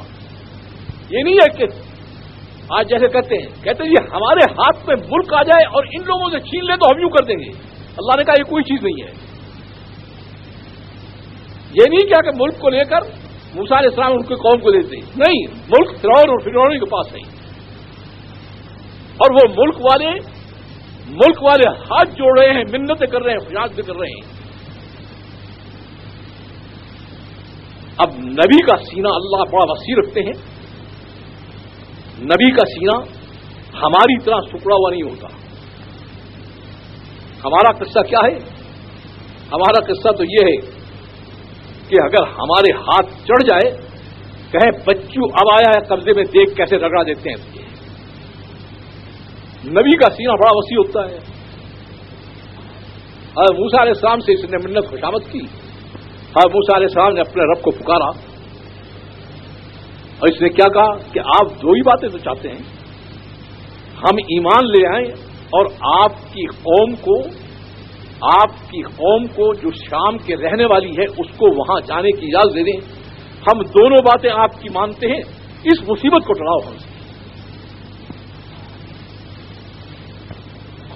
یہ نہیں ہے کہ آج جیسے کہتے ہیں یہ ہمارے ہاتھ میں ملک آ جائے اور ان لوگوں سے چھین لے تو ہم یوں کر دیں گے. اللہ نے کہا یہ کوئی چیز نہیں ہے. یہ نہیں کیا کہ ملک کو لے کر موسیٰ علیہ السلام ان کے قوم کو دیتے نہیں. ملک فرعون اور فرعون کے پاس ہے اور وہ ملک والے ہاتھ جوڑ رہے ہیں، منتیں کر رہے ہیں، فریاد بھی کر رہے ہیں. اب نبی کا سینہ اللہ بڑا وسیع رکھتے ہیں. نبی کا سینہ ہماری طرح سکڑا ہوا نہیں ہوتا. ہمارا قصہ کیا ہے؟ ہمارا قصہ تو یہ ہے کہ اگر ہمارے ہاتھ چڑھ جائے، کہیں بچوں اب آیا ہے قبضے میں، دیکھ کیسے رگڑا دیتے ہیں. نبی کا سینہ بڑا وسیع ہوتا ہے. اور موسیٰ علیہ السلام سے اس نے منت خوشامد کی. اور موسیٰ علیہ السلام نے اپنے رب کو پکارا اور اس نے کیا کہا کہ آپ دو ہی باتیں تو چاہتے ہیں، ہم ایمان لے آئیں اور آپ کی قوم کو جو شام کے رہنے والی ہے اس کو وہاں جانے کی اجازت دے دیں. ہم دونوں باتیں آپ کی مانتے ہیں، اس مصیبت کو ٹلاؤ ہم سے.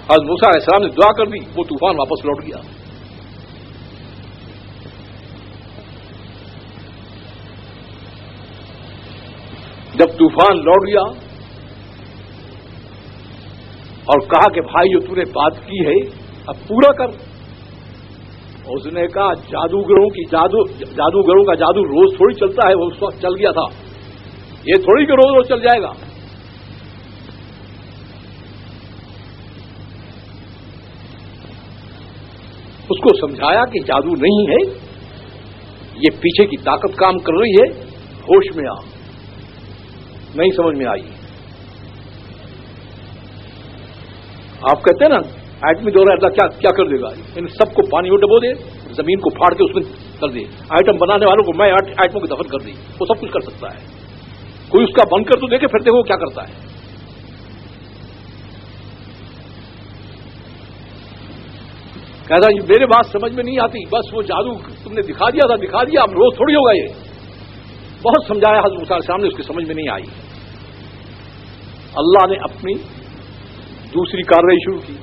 آج موسیٰ علیہ السلام نے دعا کر دی، وہ طوفان واپس لوٹ گیا. جب طوفان لوٹ گیا اور کہا کہ بھائی جو تو نے بات کی ہے اب پورا کر. اس نے کہا جادوگروں کا جادو روز تھوڑی چلتا ہے، وہ اس وقت چل گیا تھا، یہ تھوڑی کہ روز چل جائے گا. اس کو سمجھایا کہ جادو نہیں ہے، یہ پیچھے کی طاقت کام کر رہی ہے، ہوش میں آ. نہیں سمجھ میں آئی. آپ کہتے ہیں نا ایٹمی دور اللہ کیا کر دے گا؟ ان سب کو پانی میں ڈبو دے، زمین کو پھاڑ کے اس میں کر دے. آئٹم بنانے والوں کو میں آئٹموں کو دفن کر دی. وہ سب کچھ کر سکتا ہے. کوئی اس کا بن کر تو دیکھے، پھر دیکھو کیا کرتا ہے. کہتا جی میرے بات سمجھ میں نہیں آتی، بس وہ جادو تم نے دکھا دیا تھا، دکھا دیا، اب روز تھوڑی ہوگا. یہ بہت سمجھایا حضرت موسیٰ علیہ السلام نے، اس کی سمجھ میں نہیں آئی. اللہ نے اپنی دوسری کارروائی شروع کی.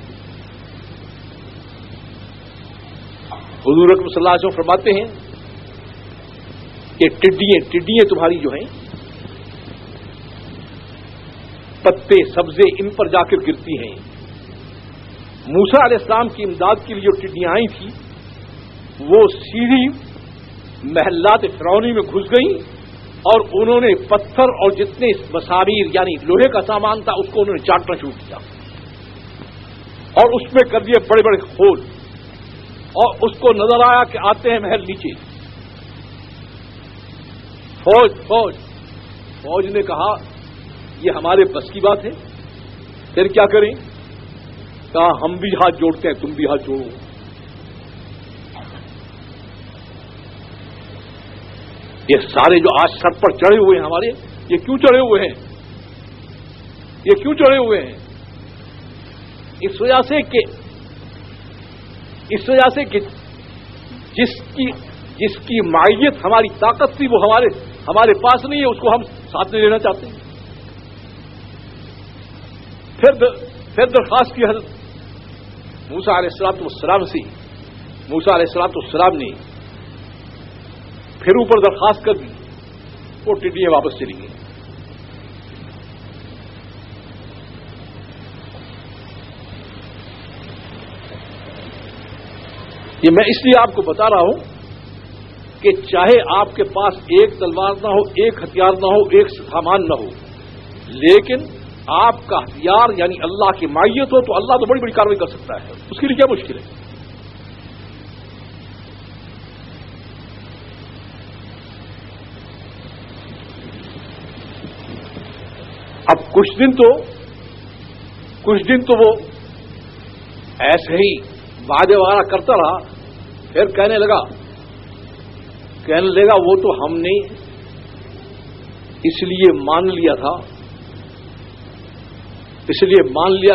حضور اکرم صلی اللہ علیہ وسلم فرماتے ہیں کہ ٹڈیاں تمہاری جو ہیں، پتے سبزے ان پر جا کر گرتی ہیں. موسیٰ علیہ السلام کی امداد کے لیے جو ٹڈیاں آئی تھیں وہ سیدھی محلات فرعونی میں گھس گئیں اور انہوں نے پتھر اور جتنے مسامیر یعنی لوہے کا سامان تھا اس کو انہوں نے چاٹنا شروع کیا اور اس میں کر دیے بڑے بڑے کھول. اور اس کو نظر آیا کہ آتے ہیں محل نیچے. فوج نے کہا یہ ہمارے بس کی بات ہے، پھر کیا کریں؟ کہا ہم بھی ہاتھ جوڑتے ہیں، تم بھی ہاتھ جوڑو. یہ سارے جو آج سر پر چڑھے ہوئے ہیں ہمارے، یہ کیوں چڑھے ہوئے ہیں؟ یہ کیوں چڑھے ہوئے ہیں؟ اس وجہ سے کہ جس کی مائیت ہماری طاقت تھی وہ ہمارے پاس نہیں ہے، اس کو ہم ساتھ نہیں لینا چاہتے ہیں. پھر درخواست کی حضرت موسیٰ علیہ السلام سے. موسیٰ علیہ السلام نے پھر اوپر درخواست کر دی. وہ ٹڈیاں واپس چلی گئی. یہ میں اس لیے آپ کو بتا رہا ہوں کہ چاہے آپ کے پاس ایک تلوار نہ ہو، ایک ہتھیار نہ ہو، ایک سامان نہ ہو، لیکن آپ کا ہتھیار یعنی اللہ کی مائیت ہو تو اللہ تو بڑی بڑی کارروائی کر سکتا ہے. اس کے لیے کیا مشکل ہے؟ اب کچھ دن تو وہ ایسے ہی وعدے وغیرہ کرتا رہا. پھر کہنے لگا وہ تو ہم نے اس لیے مان لیا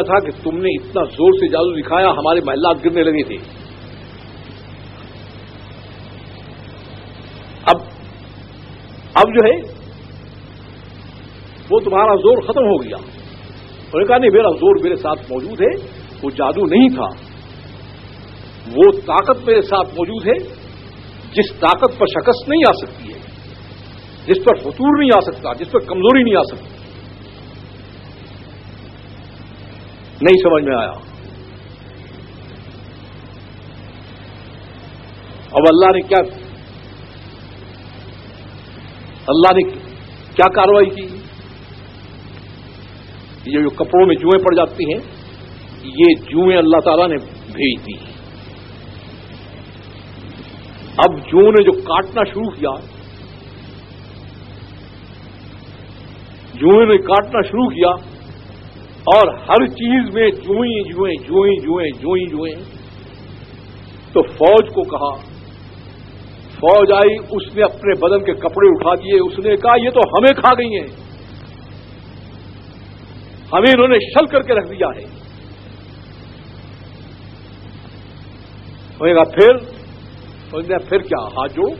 تھا کہ تم نے اتنا زور سے جادو دکھایا، ہمارے محلات گرنے لگے تھے. اب جو ہے وہ تمہارا زور ختم ہو گیا. انہوں نے کہا نہیں، میرا زور میرے ساتھ موجود ہے. وہ جادو نہیں تھا، وہ طاقت میرے ساتھ موجود ہے جس طاقت پر شکست نہیں آ سکتی ہے، جس پر فتور نہیں آ سکتا، جس پر کمزوری نہیں آ سکتی. نہیں سمجھ میں آیا. اب اللہ نے کیا کارروائی کی؟ یہ جو کپڑوں میں جوئیں پڑ جاتی ہیں، یہ جوئیں اللہ تعالیٰ نے بھیج دی. اب جوؤں نے جو کاٹنا شروع کیا اور ہر چیز میں جوئیں. تو فوج کو کہا، فوج آئی، اس نے اپنے بدن کے کپڑے اٹھا دیے. اس نے کہا یہ تو ہمیں کھا گئی ہیں، ہمیں انہوں نے شل کر کے رکھ دیا ہے. ہوئے گا پھر کیا؟ ہاتھ جوڑو.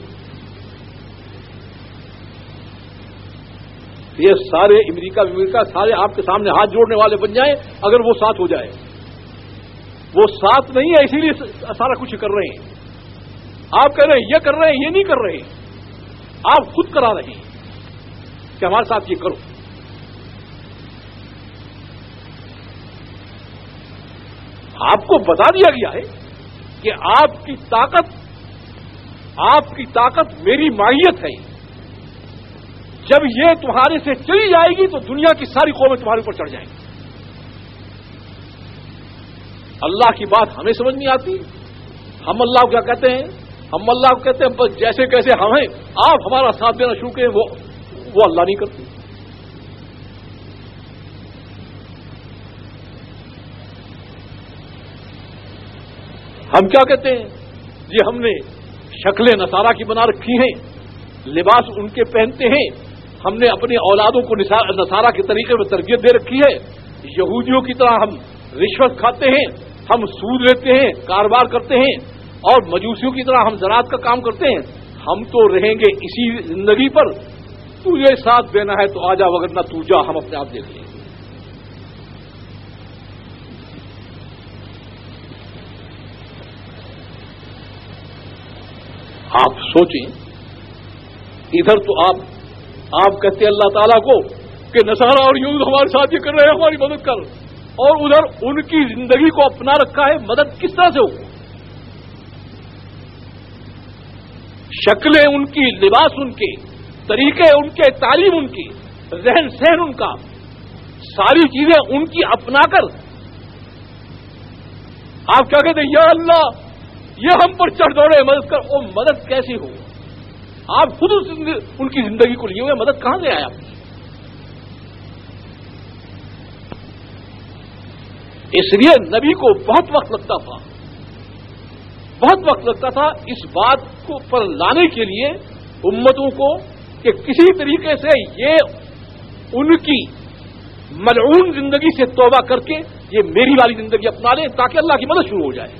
یہ سارے امریکہ سارے آپ کے سامنے ہاتھ جوڑنے والے بن جائیں اگر وہ ساتھ ہو جائے. وہ ساتھ نہیں ہے، اسی لیے سارا کچھ کر رہے ہیں. آپ کہہ رہے ہیں یہ کر رہے ہیں، یہ نہیں کر رہے ہیں، آپ خود کرا رہے ہیں کہ ہمارے ساتھ یہ کرو. آپ کو بتا دیا گیا ہے کہ آپ کی طاقت میری مائیت ہے. جب یہ تمہارے سے چلی جائے گی تو دنیا کی ساری قومیں تمہارے اوپر چڑھ جائیں گی. اللہ کی بات ہمیں سمجھ نہیں آتی. ہم اللہ کو کیا کہتے ہیں؟ ہم اللہ کو کہتے ہیں بس جیسے کیسے ہمیں آپ ہمارا ساتھ دینا شروع کریں، وہ اللہ نہیں کرتے. ہم کیا کہتے ہیں؟ یہ ہم نے شکلیں نصارہ کی بنا رکھی ہیں، لباس ان کے پہنتے ہیں، ہم نے اپنے اولادوں کو نصارہ کے طریقے میں تربیت دے رکھی ہے. یہودیوں کی طرح ہم رشوت کھاتے ہیں، ہم سود لیتے ہیں، کاروبار کرتے ہیں، اور مجوسیوں کی طرح ہم زراعت کا کام کرتے ہیں. ہم تو رہیں گے اسی زندگی پر. تجھے ساتھ دینا ہے تو آجا، وگرنہ تو جا، ہم اپنے آپ دیکھ لیں. آپ سوچیں، ادھر تو آپ کہتے ہیں اللہ تعالیٰ کو کہ نصارہ اور یہود ہمارے ساتھ یہ کر رہے ہیں، ہماری مدد کر، اور ادھر ان کی زندگی کو اپنا رکھا ہے. مدد کس طرح سے ہو؟ شکلیں ان کی، لباس ان کے، طریقے ان کے، تعلیم ان کی، ذہن سہن ان کا، ساری چیزیں ان کی اپنا کر آپ کیا کہتے ہیں؟ یا اللہ یہ ہم پر چڑھ دوڑے، مدد کر. او مدد کیسی ہو؟ آپ خود ان کی زندگی کو لیے ہوئے، مدد کہاں سے آیا؟
اس لیے نبی کو بہت وقت لگتا تھا اس بات کو پر لانے کے لیے امتوں کو کہ کسی طریقے سے یہ ان کی ملعون زندگی سے توبہ کر کے یہ میری والی زندگی اپنا لیں تاکہ اللہ کی مدد شروع ہو جائے.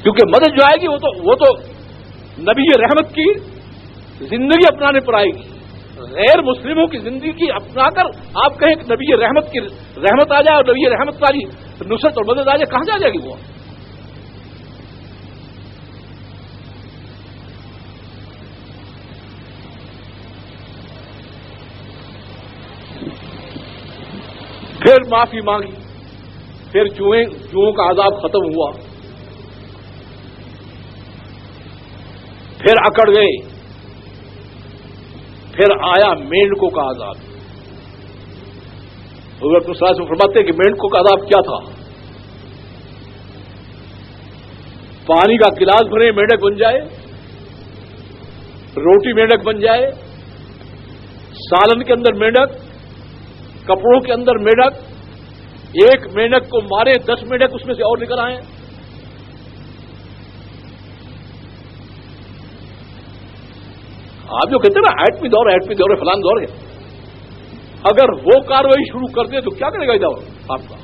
کیونکہ مدد جو آئے گی وہ تو نبی رحمت کی زندگی اپنانے پر آئے گی. غیر مسلموں کی زندگی اپنا کر آپ کہیں کہ نبی رحمت کی رحمت آ جائے اور نبی رحمت والی نصرت اور مدد آ جائے, کہاں جائے گی وہ؟ پھر معافی مانگی, پھر چوہوں کا عذاب ختم ہوا, پھر اکڑ گئے, پھر آیا مینڈکوں کا عذاب. حضرت صلی اللہ علیہ وسلم فرماتے ہیں کہ مینڈکوں کا عذاب کیا تھا؟ پانی کا گلاس بھرے مینڈک بن جائے, روٹی مینڈک بن جائے, سالن کے اندر مینڈک, کپڑوں کے اندر مینڈک, ایک مینڈک کو مارے 10 مینڈک اس میں سے اور نکل آئے. آپ جو کہتے ہیں نا ایٹمی دور ہے فلان دور ہے, اگر وہ کاروائی شروع کر دے تو کیا کرے گا یہ دور آپ کا؟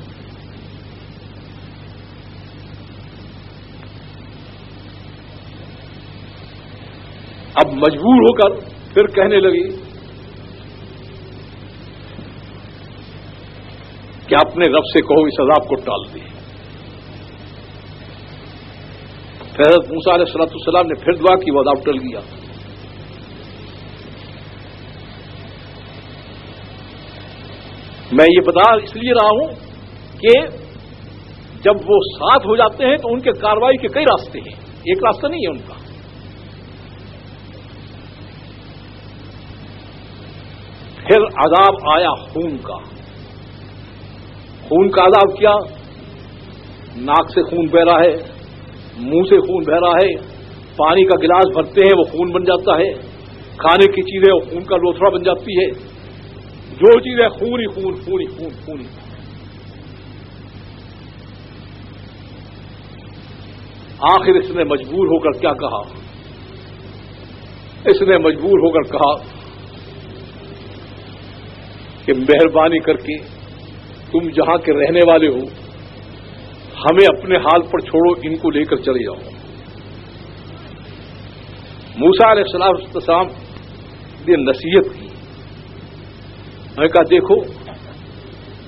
اب مجبور ہو کر پھر کہنے لگی کہ اپنے رب سے کہو اس عذاب کو ٹال دے. حضرت موسیٰ علیہ السلام نے پھر دعا کی, وہ عذاب ٹل گیا. میں یہ بتا اس لیے رہا ہوں کہ جب وہ ساتھ ہو جاتے ہیں تو ان کے کارروائی کے کئی راستے ہیں, ایک راستہ نہیں ہے ان کا. پھر عذاب آیا خون کا. خون کا عذاب کیا؟ ناک سے خون بہ رہا ہے, منہ سے خون بہ رہا ہے, پانی کا گلاس بھرتے ہیں وہ خون بن جاتا ہے, کھانے کی چیزیں وہ خون کا لوتھڑا بن جاتی ہے, جو چیز ہے خون ہی خون, خون ہی خون, خون ہی. آخر اس نے مجبور ہو کر کیا کہا؟ اس نے مجبور ہو کر کہا کہ مہربانی کر کے تم جہاں کے رہنے والے ہو ہمیں اپنے حال پر چھوڑو, ان کو لے کر چلے جاؤ. موسیٰ علیہ السلام نے نصیحت کی. میں کہا دیکھو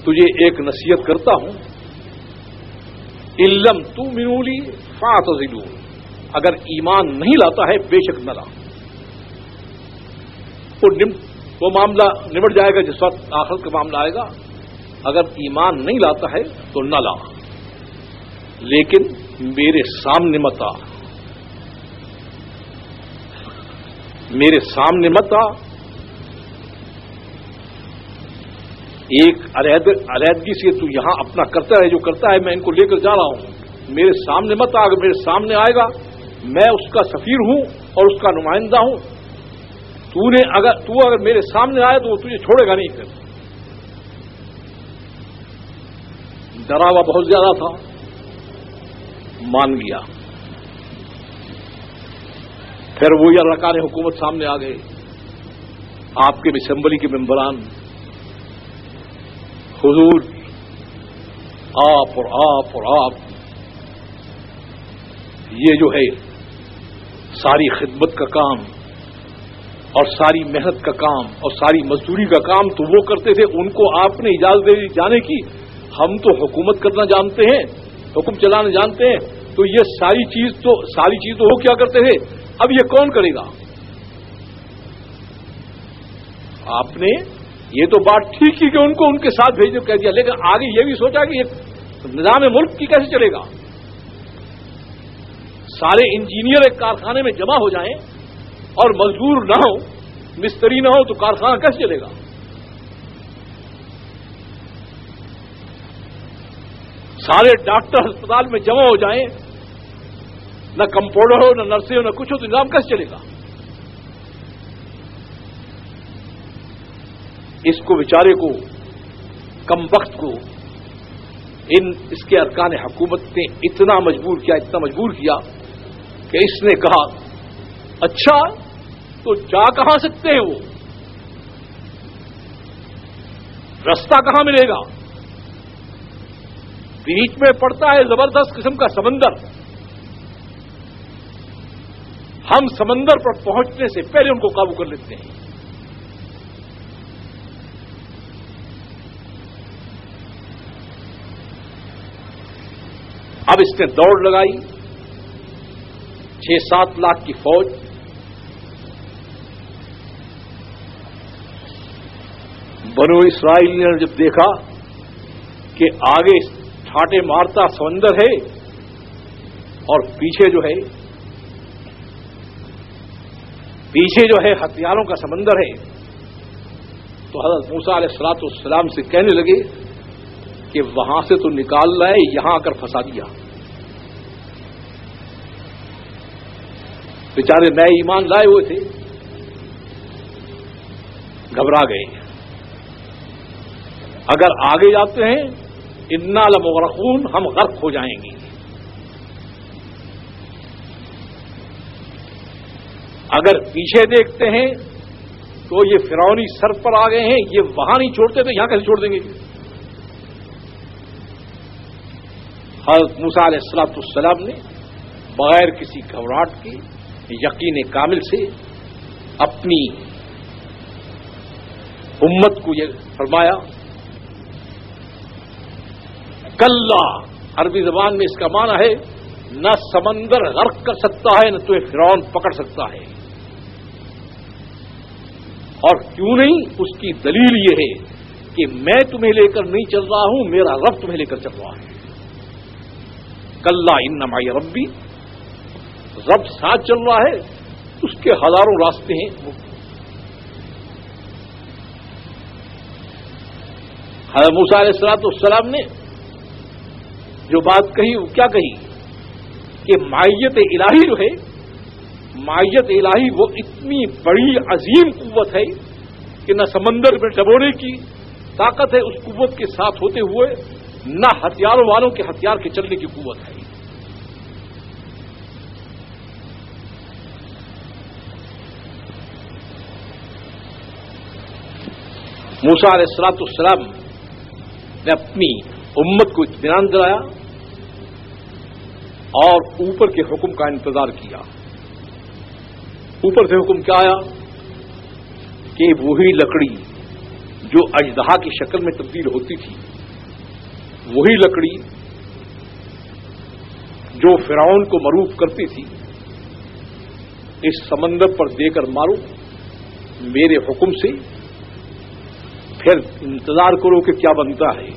تجھے ایک نصیحت کرتا ہوں, علم تؤمنوا لی فاعتزلون, اگر ایمان نہیں لاتا ہے بے شک نہ لا. وہ معاملہ نمٹ جائے گا جس وقت آخرت کا معاملہ آئے گا. اگر ایمان نہیں لاتا ہے تو نہ لا, لیکن میرے سامنے مت آ, میرے سامنے مت آ. ایک علیحدگی سے تو یہاں اپنا کرتا ہے جو کرتا ہے, میں ان کو لے کر جا رہا ہوں, میرے سامنے مت آ. اگر میرے سامنے آئے گا میں اس کا سفیر ہوں اور اس کا نمائندہ ہوں. تو اگر میرے سامنے آئے تو وہ تجھے چھوڑے گا نہیں. پھر ڈراوا بہت زیادہ تھا, مان گیا. پھر وہ ارکان حکومت سامنے آ گئے, آپ کے اسمبلی کے ممبران, حضور آپ اور آپ اور آپ, یہ جو ہے ساری خدمت کا کام اور ساری محنت کا کام اور ساری مزدوری کا کام تو وہ کرتے تھے, ان کو آپ نے اجازت دے دی جانے کی. ہم تو حکومت کرنا جانتے ہیں, حکم چلانا جانتے ہیں, تو یہ ساری چیز تو وہ کیا کرتے تھے, اب یہ کون کرے گا؟ آپ نے یہ تو بات ٹھیک کی کہ ان کو ان کے ساتھ بھیجنے کو کہہ دیا, لیکن آگے یہ بھی سوچا کہ یہ نظام ملک کی کیسے چلے گا؟ سارے انجینئر ایک کارخانے میں جمع ہو جائیں اور مزدور نہ ہو, مستری نہ ہو, تو کارخانہ کیسے چلے گا؟ سارے ڈاکٹر ہسپتال میں جمع ہو جائیں, نہ کمپاؤنڈر ہو, نہ نرسیں ہو, نہ کچھ ہو, تو نظام کیسے چلے گا؟
اس کو بیچارے کو کم وقت کو اس کے ارکان حکومت نے اتنا مجبور کیا کہ اس نے کہا اچھا تو جا کہاں سکتے ہیں وہ، رستہ کہاں ملے گا؟ بیچ میں پڑتا ہے زبردست قسم کا سمندر، ہم سمندر پر پہنچنے سے پہلے ان کو قابو کر لیتے ہیں۔ اب اس نے دوڑ لگائی، 6-7 لاکھ کی فوج، بنو اسرائیل نے جب دیکھا کہ آگے ٹھاٹے مارتا سمندر ہے اور پیچھے جو ہے ہتھیاروں کا سمندر ہے، تو حضرت موسیٰ علیہ الصلوۃ والسلام سے کہنے لگے کہ وہاں سے تو نکال لائے، یہاں آ کر پھنسا دیا۔ بیچارے نئے ایمان لائے ہوئے تھے، گھبرا گئے، اگر آگے جاتے ہیں انا لمغرقون، ہم غرق ہو جائیں گے، اگر پیچھے دیکھتے ہیں تو یہ فرعونی سر پر آ گئے ہیں، یہ وہاں نہیں چھوڑتے تو یہاں کیسے چھوڑ دیں گے؟ حضرت موسیٰ علیہ الصلوۃ والسلام نے بغیر کسی گھبراہٹ کے یقین کامل سے اپنی امت کو یہ فرمایا، کلا، عربی زبان میں اس کا معنی ہے نہ سمندر غرق کر سکتا ہے، نہ تمہیں فرعون پکڑ سکتا ہے، اور کیوں نہیں؟ اس کی دلیل یہ ہے کہ میں تمہیں لے کر نہیں چل رہا ہوں، میرا رب تمہیں لے کر چل رہا ہے۔ کلا ان معی ربی، رب ساتھ چل رہا ہے، اس کے ہزاروں راستے ہیں۔ حضرت موسیٰ علیہ الصلوۃ والسلام نے جو بات کہی وہ کیا کہی کہ معیت الہی جو ہے، معیت الہی وہ اتنی بڑی عظیم قوت ہے کہ نہ سمندر میں ڈبونے کی طاقت ہے اس قوت کے ساتھ ہوتے ہوئے، نہ ہتھیاروں والوں کے ہتھیار کے چلنے کی قوت ہے۔ موسیٰ علیہ الصلوۃ والسلام نے اپنی امت کو اطمینان دلایا اور اوپر کے حکم کا انتظار کیا۔ اوپر سے حکم کیا آیا کہ وہی لکڑی جو اژدہا کی شکل میں تبدیل ہوتی تھی، وہی لکڑی جو فرعون کو مروف کرتی تھی، اس سمندر پر دے کر مارو میرے حکم سے، پھر انتظار کرو کہ کیا بنتا ہے۔